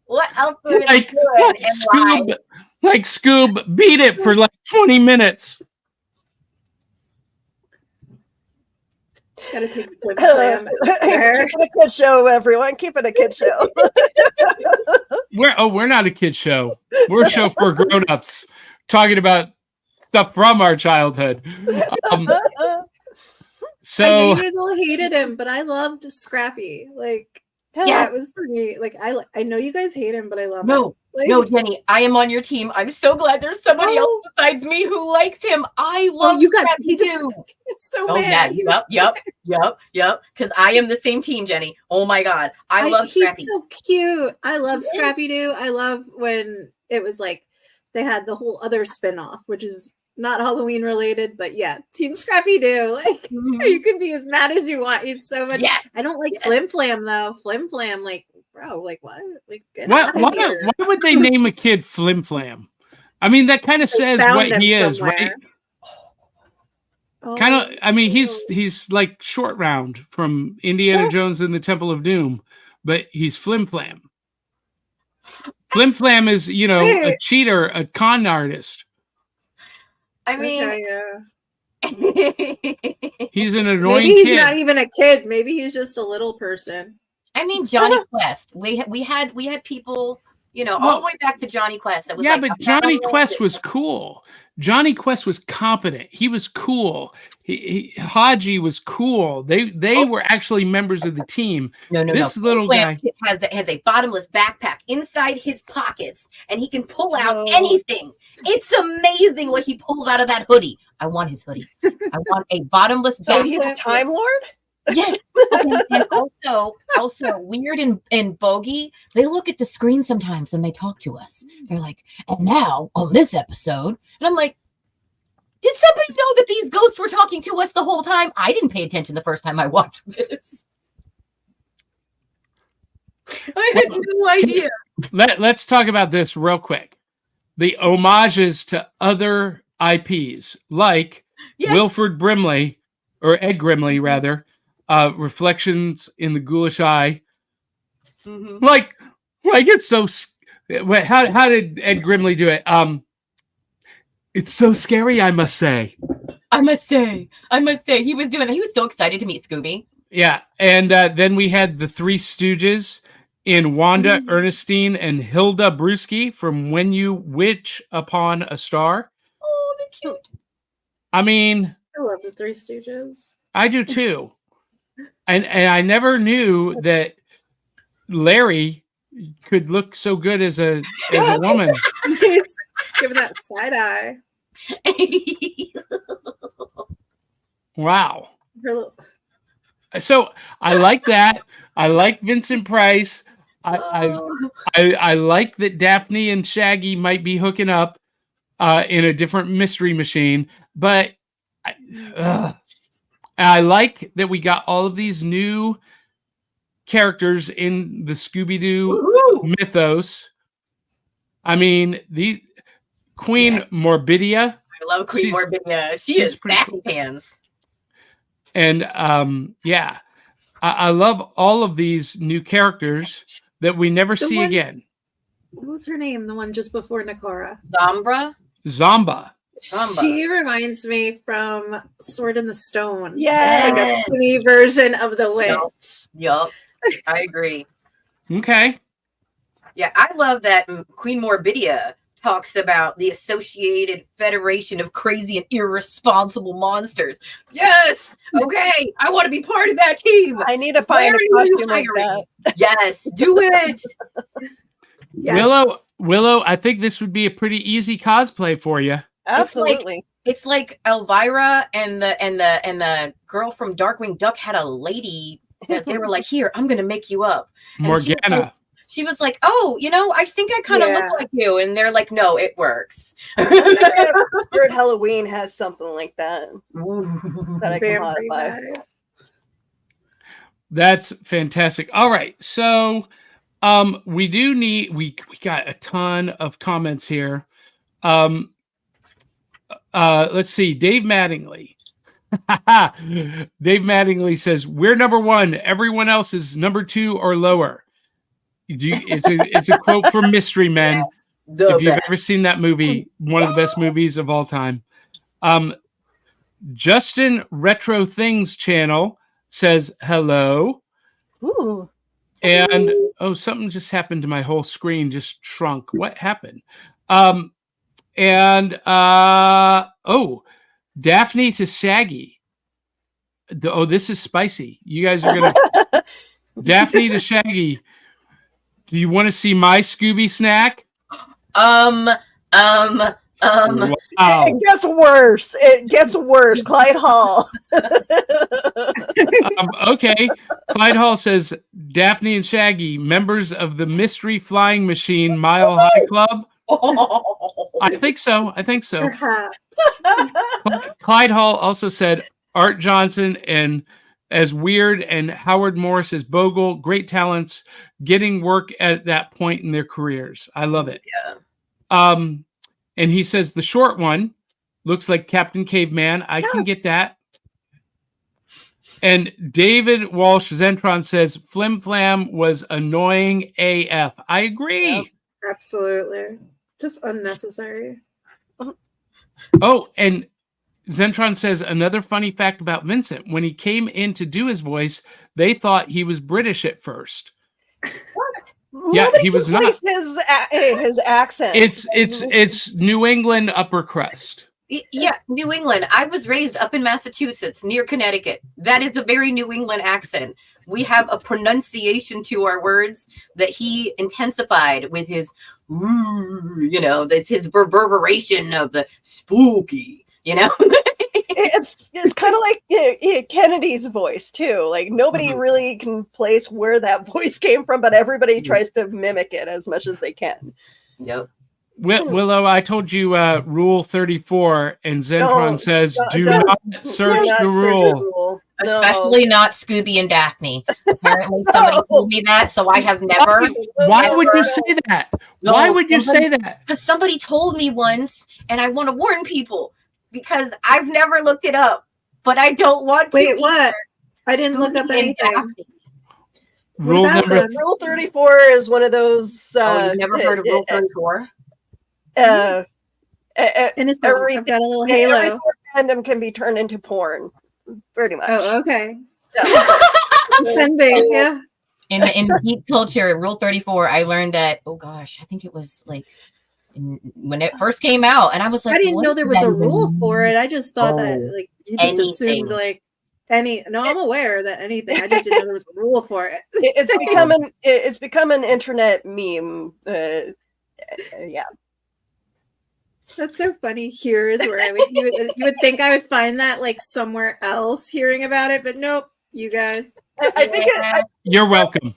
What else would it do? Like Scoob beat it for like 20 minutes. Gotta take the Flam. Keep it a kid show, everyone. Keep it a kid show. We're not a kid show. We're a show for grown-ups talking about stuff from our childhood. So I know you guys all hated him, but I loved Scrappy. Like, yeah, it was for me. Like, I know you guys hate him, but I love him. Like, no, Jenny, I am on your team. I'm so glad there's somebody else besides me who likes him. I love you guys. Scrappy too. It's so mad. Yeah, yep. Because I am the same team, Jenny. Oh my God, I love Scrappy. He's so cute. I love Scrappy Doo. I love when it was like they had the whole other spinoff, which is not Halloween related, but yeah, Team Scrappy Doo. Like, you can be as mad as you want. He's so much. Yes. I don't like Flim Flam though. Flim Flam, like, bro, like what? Like, why would they name a kid Flim Flam? I mean, that kind of says what he is, right? Kind of. I mean, he's like Short Round from Indiana Jones and the Temple of Doom, but he's Flim Flam. Flim Flam is, a cheater, a con artist. I mean, he's an annoying maybe he's kid. Not even a kid. Maybe he's just a little person. I mean, Johnny Quest. We had people, all the way back to Johnny Quest. That was but Johnny Quest was cool. Johnny Quest was competent. He was cool. Haji was cool. They were actually members of the team. No. This little guy has a bottomless backpack inside his pockets, and he can pull out anything. It's amazing what he pulls out of that hoodie. I want his hoodie. I want a bottomless backpack. So he's a Time Lord? Yes. And also Weird and Bogey, they look at the screen sometimes and they talk to us. They're like, and now on this episode, and I'm like, did somebody know that these ghosts were talking to us the whole time? I didn't pay attention the first time I watched this. I had no idea. let's talk about this real quick. The homages to other IPs, like Wilford Brimley, or Ed Grimley, rather, Reflections in the Ghoulish Eye. Mm-hmm. Like it's so. How did Ed Grimley do it? It's so scary, I must say. I must say. He was doing that. He was so excited to meet Scooby. Yeah, and then we had the Three Stooges in Wanda Ernestine and Hilda Brewski from When You Wish Upon a Star. Oh, they're cute. I mean, I love the Three Stooges. I do too. And I never knew that Larry could look so good as a woman. He's giving that side eye. Wow. So I like that. I like Vincent Price. I like that Daphne and Shaggy might be hooking up in a different mystery machine, but I like that we got all of these new characters in the Scooby-Doo mythos. I mean, the Queen Morbidia. I love Queen Morbidia. She is sassy pants. And I love all of these new characters that we never see again. What was her name? The one just before Nakora? Zomba. She reminds me from Sword in the Stone. Yeah, like a funny version of the witch. Yup. I agree. Okay. Yeah, I love that Queen Morbidia talks about the Associated Federation of Crazy and Irresponsible Monsters. Yes! Okay, I want to be part of that team. I need to find a costume like that. Yes, do it. Yes. Willow, I think this would be a pretty easy cosplay for you. Absolutely. It's like Elvira and the girl from Darkwing Duck had a lady that they were like, "Here, I'm going to make you up." And Morgana. She was like, "Oh, I think I kind of look like you," and they're like, "No, it works." Spirit Halloween has something like that that I can modify. That's fantastic. All right, so we do need we got a ton of comments here. Let's see, Dave Mattingly. Dave Mattingly says we're number one. Everyone else is number 2 or lower. It's a quote from Mystery Men. If you've ever seen that movie, one of the best movies of all time. Justin Retro Things channel says hello. Ooh. And something just happened to my whole screen, just shrunk. What happened? Daphne to Shaggy. This is spicy. You guys are gonna Daphne to Shaggy. Do you want to see my Scooby snack? Wow. It gets worse. Clyde Hall. Okay. Clyde Hall says Daphne and Shaggy, members of the Mystery Flying Machine Mile High Club. I think so. Perhaps. Clyde Hall also said Art Johnson and as Weird and Howard Morris as Bogle, great talents, getting work at that point in their careers. I love it. Yeah. And he says the short one looks like Captain Caveman. I can get that. And David Walsh Zentron says Flim Flam was annoying AF. I agree. Yep, absolutely. Just unnecessary. Oh, and Zentron says another funny fact about Vincent. When he came in to do his voice, they thought he was British at first. What? Yeah, Nobody he was not. His accent. It's New England upper crust. Yeah, New England. I was raised up in Massachusetts, near Connecticut. That is a very New England accent. We have a pronunciation to our words that he intensified with his, that's his reverberation of the spooky, It's kind of like Kennedy's voice too. Like nobody really can place where that voice came from, but everybody tries to mimic it as much as they can. Yep. Willow, I told you Rule 34, and Zentron says, do not search the rule. Especially not Scooby and Daphne. Apparently somebody told me that, so I have never. Why would you say that? Why would you say that? Because somebody told me once, and I want to warn people because I've never looked it up, but I don't want to. Wait, what? I didn't look up anything. Rule 34 is one of those. You've never heard of Rule 34? In his book, I've got a little halo. Every fandom can be turned into porn, pretty much. Oh, okay. Yeah. Can be, yeah. In geek culture, Rule 34, I learned that. Oh gosh, I think it was like when it first came out, and I was like, I didn't know there was a rule for it. I just thought that like you just anything. assumed like any. No, I'm aware that anything. I just didn't know there was a rule for it. It's become an internet meme. Yeah. That's so funny. Here is where you would think I would find that like somewhere else hearing about it, but nope. You guys. I think You're welcome.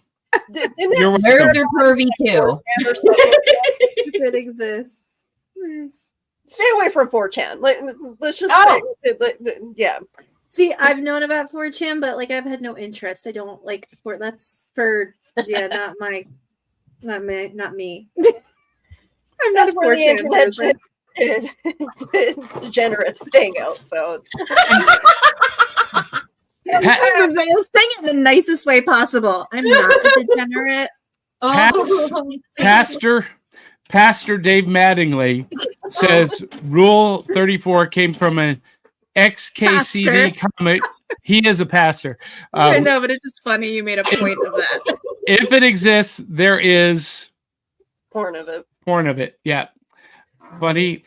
You're welcome. Nerds are pervy too. If it exists. Nice. Stay away from 4chan. Let's just say, yeah. See, I've known about 4chan, but like I've had no interest. I don't like that's for not me. I'm not That's a where the 4chan internet person. degenerates hang out. So it's. I was saying it in the nicest way possible. I'm not a degenerate. Pastor Dave Mattingly says Rule 34 came from an XKCD comic. He is a pastor. I know, but it's just funny you made a point of that. If it exists, there is Porn of it. Yeah. Funny.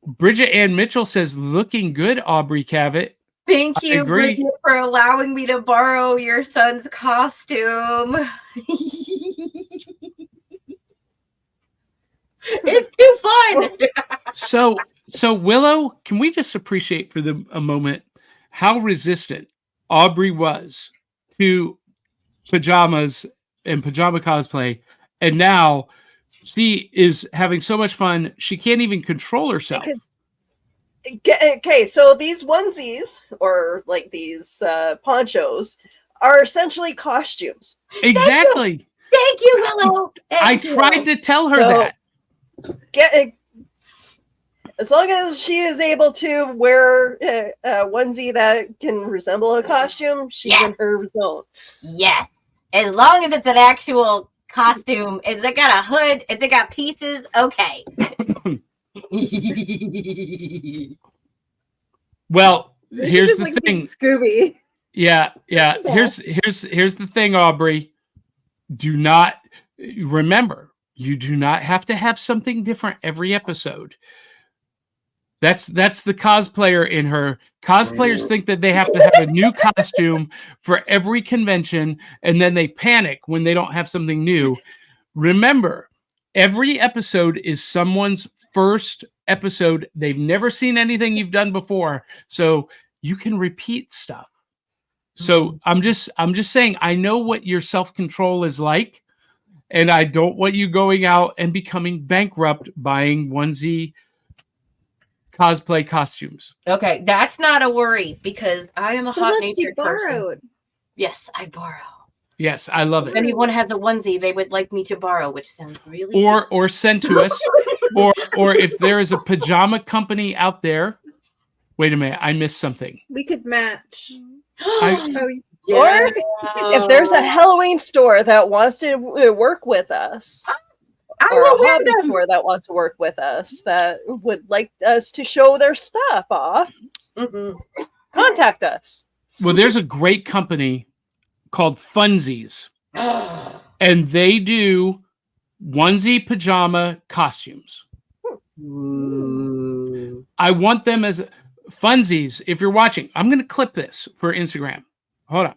Bridget Ann Mitchell says, looking good, Aubrey Cavitt. Thank you, Bridget, for allowing me to borrow your son's costume. It's too fun. So Willow, can we just appreciate for a moment how resistant Aubrey was to pajamas and pajama cosplay, and now she is having so much fun she can't even control herself. Okay, so these onesies or like these ponchos are essentially costumes. Exactly. Thank you, Willow. I tried to tell her that. As long as she is able to wear a onesie that can resemble a costume, she's in her zone. Yes. As long as it's an actual costume, if it got a hood, if it got pieces, okay. Well, here's the thing. Scooby. Yeah. Here's the thing, Aubrey. Do not remember, you do not have to have something different every episode. That's the cosplayer in her. Cosplayers think that they have to have a new costume for every convention, and then they panic when they don't have something new. Remember, every episode is someone's first episode. They've never seen anything you've done before, so you can repeat stuff. So I'm just saying, I know what your self-control is like, and I don't want you going out and becoming bankrupt buying onesie cosplay costumes. Okay, that's not a worry because I am a hot-natured person. Yes, I borrow. Yes, I love it. If anyone has a onesie they would like me to borrow, which sounds really or send to us, or if there is a pajama company out there. Wait a minute, I missed something. We could match. Or if there's a Halloween store that wants to work with us, or a hobby store that wants to work with us that would like us to show their stuff off, contact us. Well, there's a great company called Funsies, and they do onesie pajama costumes. I want them as Funsies. If you're watching, I'm going to clip this for Instagram. Hold on.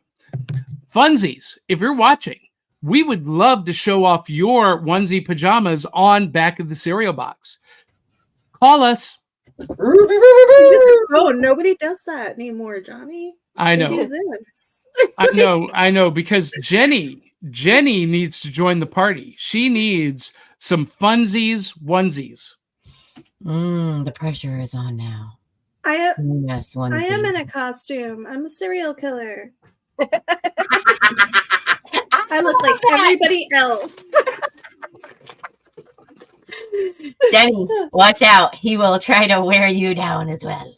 Funsies, if you're watching, we would love to show off your onesie pajamas on back of the cereal box. Call us. Oh, nobody does that anymore, Johnny. I know. Do this. I know, because Jenny needs to join the party. She needs some Funsies onesies. The pressure is on now. I Yes, one. I am in a costume. I'm a serial killer. I look like everybody else. Jenny, watch out. He will try to wear you down as well.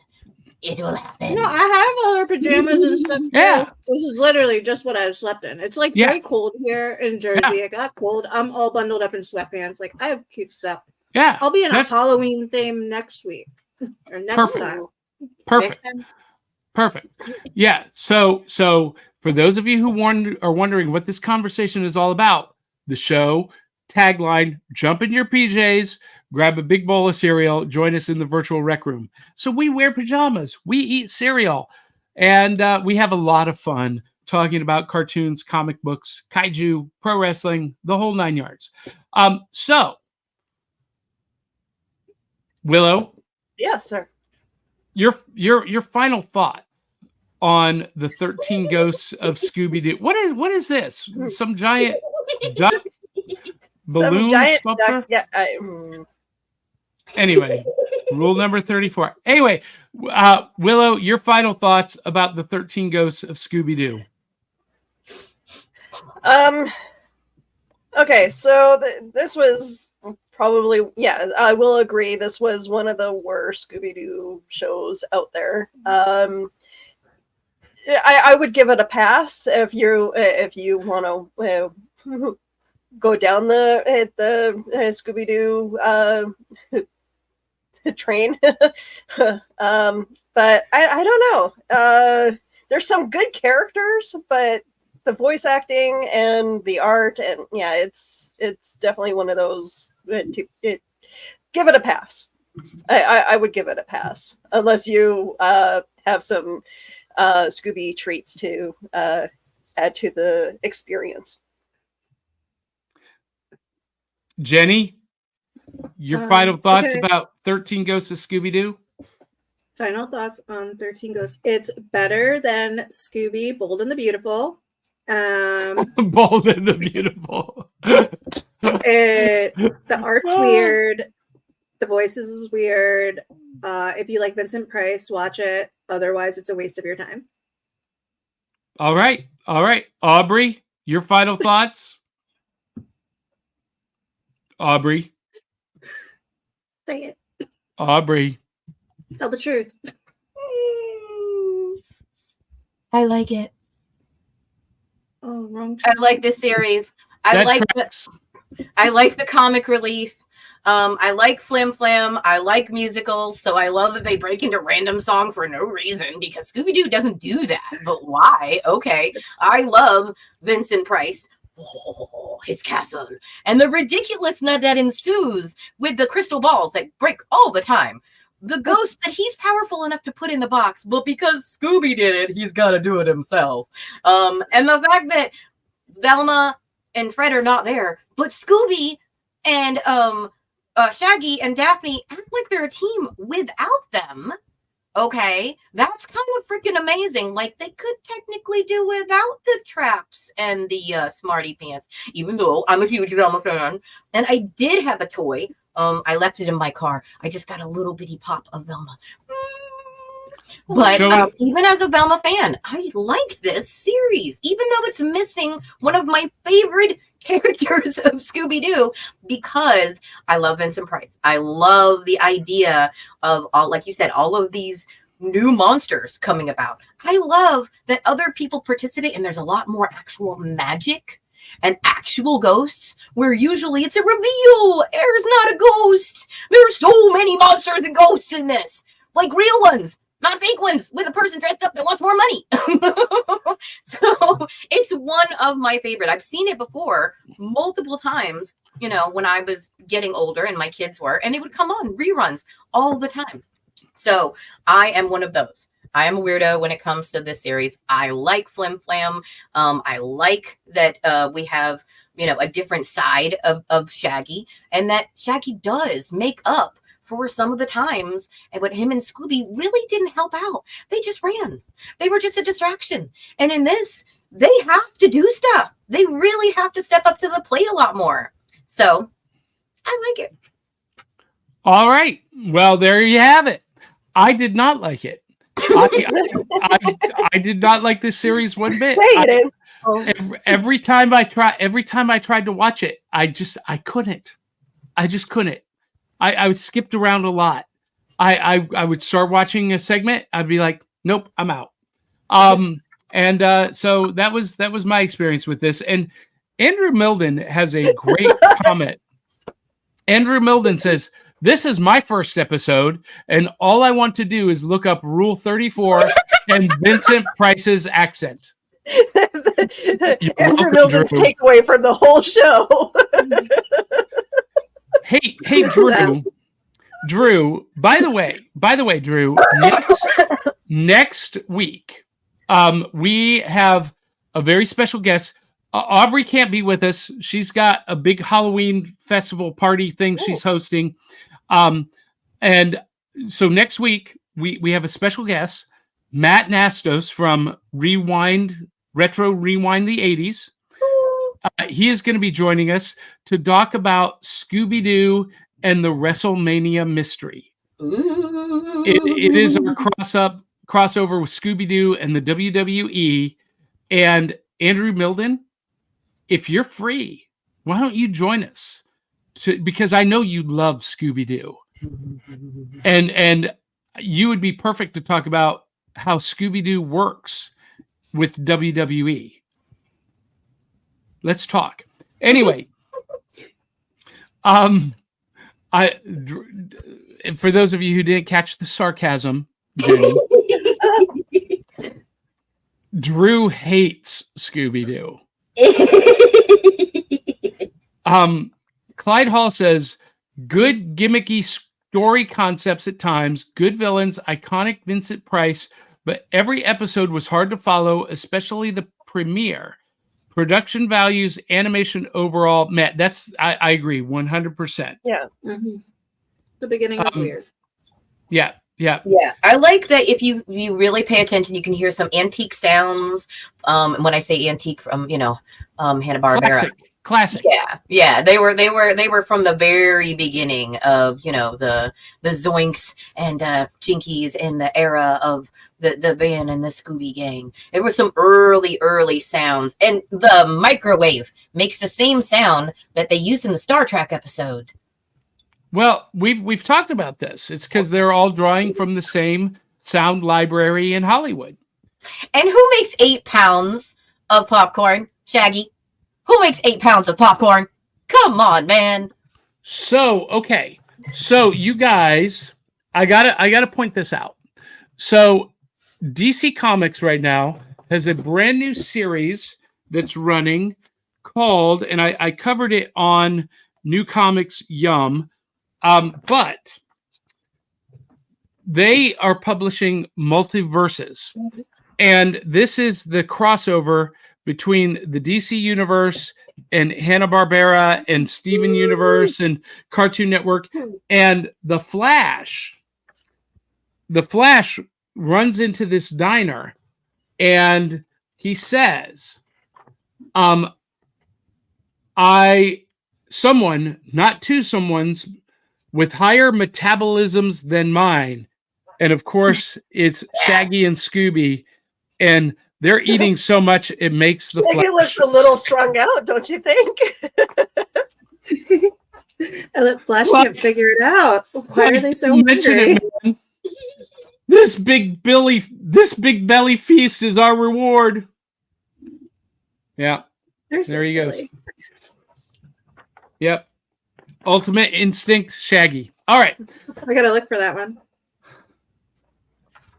It will happen. No, I have other pajamas and stuff too. Yeah. This is literally just what I've slept in. It's like very cold here in Jersey. It got cold. I'm all bundled up in sweatpants. Like I have cute stuff. Yeah. I'll be in a Halloween theme next week or next time. Perfect. Perfect. Yeah. So for those of you who are wondering what this conversation is all about, the show tagline: jump in your PJs, grab a big bowl of cereal, join us in the virtual rec room. So we wear pajamas, we eat cereal, and we have a lot of fun talking about cartoons, comic books, kaiju, pro wrestling, the whole 9 yards. So Willow, Yes, sir. your final thoughts on the 13 Ghosts of Scooby Doo. What is this? Some giant duck balloon sculpture? Duck. Yeah. Anyway, rule number 34. Anyway, Willow, your final thoughts about the 13 Ghosts of Scooby Doo. Okay, so this was probably, I will agree, this was one of the worst Scooby-Doo shows out there. I would give it a pass if you want to go down the Scooby-Doo train. But I don't know. There's some good characters, but the voice acting and the art, and it's definitely one of those. Give it a pass. I would give it a pass unless you have some Scooby treats to add to the experience. Jenny, your final thoughts about 13 Ghosts of Scooby Doo? Final thoughts on 13 Ghosts. It's better than Scooby, Bold and the Beautiful. Bold and the Beautiful. The art's weird. The voices is weird. If you like Vincent Price, watch it. Otherwise, it's a waste of your time. All right. Aubrey, your final thoughts? Aubrey. Say it. Aubrey. Tell the truth. I like it. Oh, wrong. I like this series. I like the comic relief. I like Flim Flam. I like musicals, so I love that they break into random song for no reason because Scooby-Doo doesn't do that. But why? Okay. I love Vincent Price. Oh, his castle. And the ridiculousness that ensues with the crystal balls that break all the time. The ghost that he's powerful enough to put in the box, but because Scooby did it, he's got to do it himself. And the fact that Velma and Fred are not there, but Scooby and Shaggy and Daphne act like they're a team without them. Okay, that's kind of freaking amazing. Like they could technically do without the traps and the smarty pants, even though I'm a huge Velma fan. And I did have a toy. I left it in my car. I just got a little bitty pop of Velma. But even as a Velma fan, I like this series, even though it's missing one of my favorite characters of Scooby-Doo, because I love Vincent Price. I love the idea of all, like you said, all of these new monsters coming about. I love that other people participate, and there's a lot more actual magic and actual ghosts, where usually it's a reveal. There's not a ghost. There's so many monsters and ghosts in this, like real ones, not fake ones with a person dressed up that wants more money. So it's one of my favorite. I've seen it before multiple times, you know, when I was getting older and my kids were, and it would come on reruns all the time. So I am one of those. I am a weirdo when it comes to this series. I like Flim Flam. I like that we have, you know, a different side of Shaggy, and that Shaggy does make up for some of the times and when him and Scooby really didn't help out. They just ran. They were just a distraction. And in this, they have to do stuff. They really have to step up to the plate a lot more. So I like it. All right. Well, there you have it. I did not like it. I did not like this series one bit. Every time I tried to watch it, I couldn't. I just couldn't. I skipped around a lot. I would start watching a segment. I'd be like, nope, I'm out. So that was my experience with this. And Andrew Milden has a great comment. Andrew Milden says, "This is my first episode, and all I want to do is look up Rule 34 and Vincent Price's accent." Andrew Milden's takeaway from the whole show. Hey, Drew. By the way, Drew. Next week, we have a very special guest. Aubrey can't be with us. She's got a big Halloween festival party thing she's hosting. And so next week we have a special guest, Matt Nastos from Retro Rewind the 80s. He is going to be joining us to talk about Scooby-Doo and the WrestleMania mystery. It is our crossover with Scooby-Doo and the WWE. And Andrew Milden, if you're free, why don't you join us? Because I know you love Scooby-Doo. And you would be perfect to talk about how Scooby-Doo works with WWE. Let's talk. Anyway, for those of you who didn't catch the sarcasm, Jenny, Drew hates Scooby-Doo. Clyde Hall says, good gimmicky story concepts at times, good villains, iconic Vincent Price, but every episode was hard to follow, especially the premiere. Production values, animation overall, Matt, I agree 100%. Yeah. Mm-hmm. The beginning was weird. Yeah. I like that if you really pay attention, you can hear some antique sounds. And when I say antique, from Hanna-Barbera. Classic. Yeah. They were from the very beginning of the Zoinks and Jinkies in the era of the Van and the Scooby Gang. There were some early sounds, and the microwave makes the same sound that they used in the Star Trek episode. Well, we've talked about this. It's because they're all drawing from the same sound library in Hollywood. And who makes 8 pounds of popcorn, Shaggy? Who makes 8 pounds of popcorn? Come on, man. So, okay. So you guys, I gotta point this out. So DC Comics right now has a brand new series that's running called, and I covered it on New Comics Yum, but they are publishing multiverses. And this is the crossover between the DC Universe and Hanna-Barbera and Steven Universe and Cartoon Network. And the Flash runs into this diner and he says, not two someones with higher metabolisms than mine. And of course it's Shaggy and Scooby, and they're eating so much it makes the Flash. It looks a little strung out, don't you think? And that Flash can't figure it out. Why are they so hungry? This big belly feast is our reward. Yeah. There he goes. Yep. Ultimate Instinct Shaggy. All right. I gotta look for that one.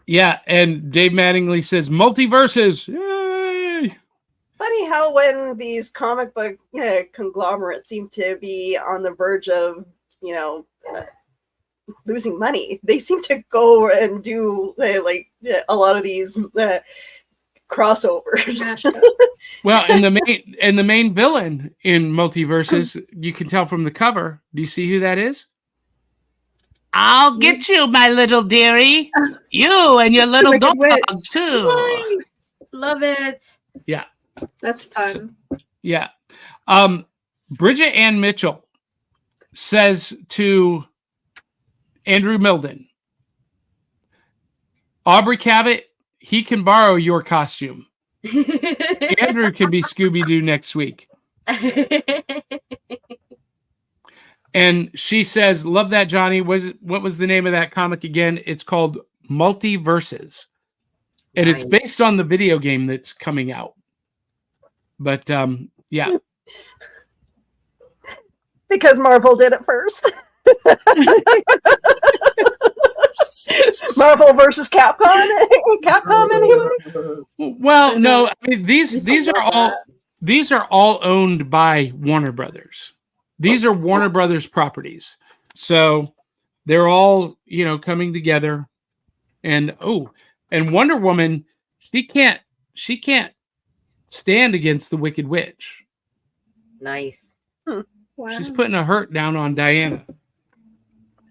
Yeah, and Dave Mattingly says multiverses. Yay! Funny how when these comic book conglomerates seem to be on the verge of, losing money, they seem to go and do a lot of these crossovers. Well, and the main villain in multiverses, you can tell from the cover. Do you see who that is? I'll get you, my little dearie. You and your little dog too. Nice. Love it. Yeah. That's fun. Yeah. Bridget Ann Mitchell says to Andrew Milden, Aubrey Cavitt, he can borrow your costume. Andrew can be Scooby-Doo next week. And she says, love that, Johnny. What was the name of that comic again? It's called Multiverses. And it's based on the video game that's coming out. But, yeah. Because Marvel did it first. Marvel versus Capcom. Capcom, anybody? Well, no. I mean, these are all owned by Warner Brothers. These are Warner Brothers properties. So they're all, coming together. And Wonder Woman, she can't stand against the Wicked Witch. Nice. Wow. She's putting a hurt down on Diana.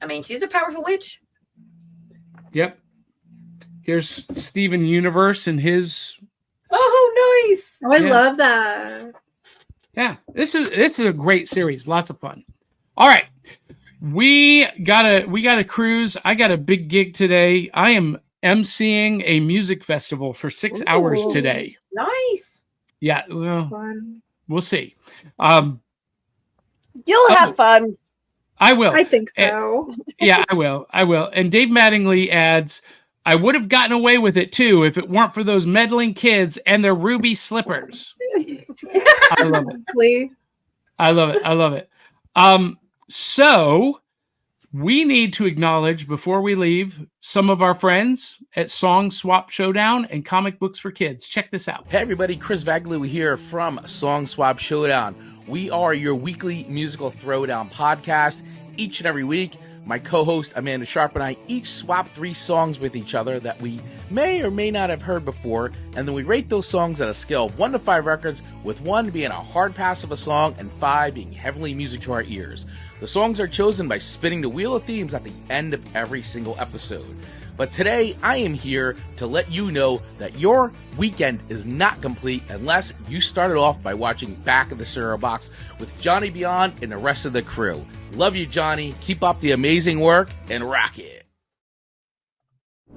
I mean, she's a powerful witch. Yep. Here's Steven Universe and his. Oh, nice. Oh, I love that. Yeah, this is a great series. Lots of fun. All right. We got a cruise. I got a big gig today. I am emceeing a music festival for 6 hours today. Nice. Yeah, well, Fun. we'll see. You'll have fun. I will. I think so. Yeah, I will. And Dave Mattingly adds, I would have gotten away with it too if it weren't for those meddling kids and their ruby slippers. I love it. I love it. So we need to acknowledge before we leave some of our friends at Song Swap Showdown and Comic Books for Kids. Check this out. Hey everybody, Chris Vaglou here from Song Swap Showdown. We are your weekly musical throwdown podcast. Each and every week, my co-host Amanda Sharp and I each swap 3 songs with each other that we may or may not have heard before, and then we rate those songs at a scale of 1 to 5 records, with 1 being a hard pass of a song and 5 being heavenly music to our ears. The songs are chosen by spinning the wheel of themes at the end of every single episode. But today, I am here to let you know that your weekend is not complete unless you started off by watching Back of the Cereal Box with Johnny Beyond and the rest of the crew. Love you, Johnny. Keep up the amazing work and rock it.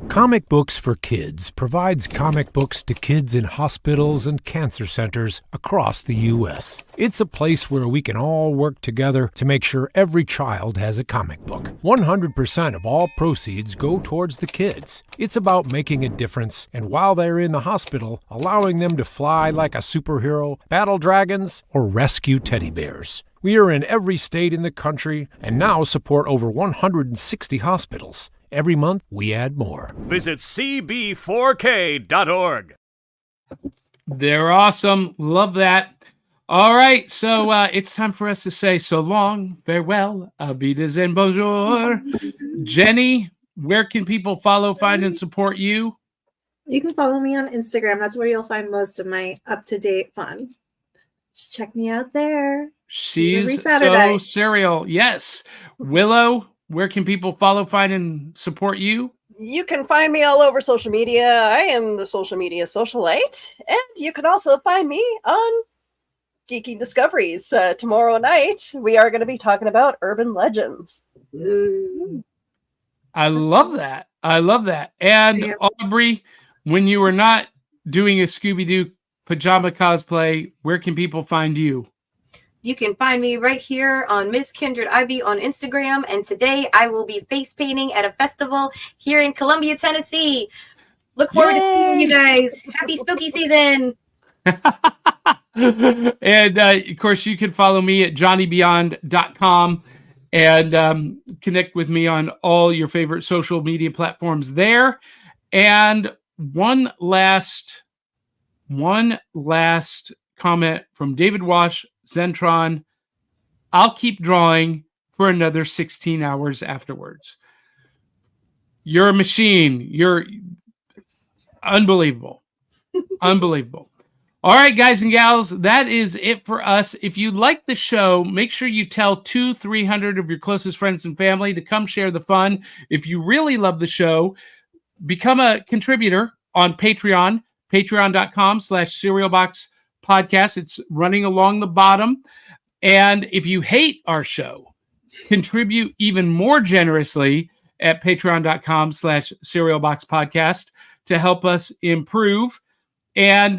Comic Books for Kids provides comic books to kids in hospitals and cancer centers across the U.S. It's a place where we can all work together to make sure every child has a comic book. 100% of all proceeds go towards the kids. It's about making a difference, and while they're in the hospital, allowing them to fly like a superhero, battle dragons, or rescue teddy bears. We are in every state in the country and now support over 160 hospitals. Every month, we add more. Visit cb4k.org. They're awesome. Love that. All right. So it's time for us to say so long, farewell, avidas and bonjour. Jenny, where can people follow, find, and support you? You can follow me on Instagram. That's where you'll find most of my up-to-date fun. Just check me out there. She's so serial. Yes. Willow, where can people follow, find, and support you? You can find me all over social media. I am the social media socialite. And you can also find me on Geeky Discoveries. Tomorrow night, we are going to be talking about urban legends. I love that. And Aubrey, when you were not doing a Scooby-Doo pajama cosplay, where can people find you? You can find me right here on Miss Kindred Ivy on Instagram. And today I will be face painting at a festival here in Columbia, Tennessee. Look forward to seeing you guys. Happy spooky season. And of course, you can follow me at johnnybeyond.com and connect with me on all your favorite social media platforms there. And one last comment from David Wash, Zentron. I'll keep drawing for another 16 hours afterwards. You're a machine. You're unbelievable. Unbelievable. All right, guys and gals, that is it for us. If you like the show, make sure you tell 200-300 of your closest friends and family to come share the fun. If you really love the show, become a contributor on Patreon, patreon.com/serialboxpodcast. It's running along the bottom. And if you hate our show, contribute even more generously at patreon.com/serialboxpodcast to help us improve. And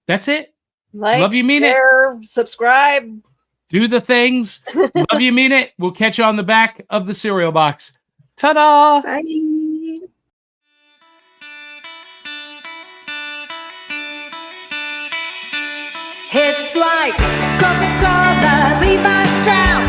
that's it. Like, love you, mean share, subscribe. Do the things. Love you, mean it. We'll catch you on the back of the cereal box. Ta-da! Bye. It's like Coca-Cola, Levi Strauss,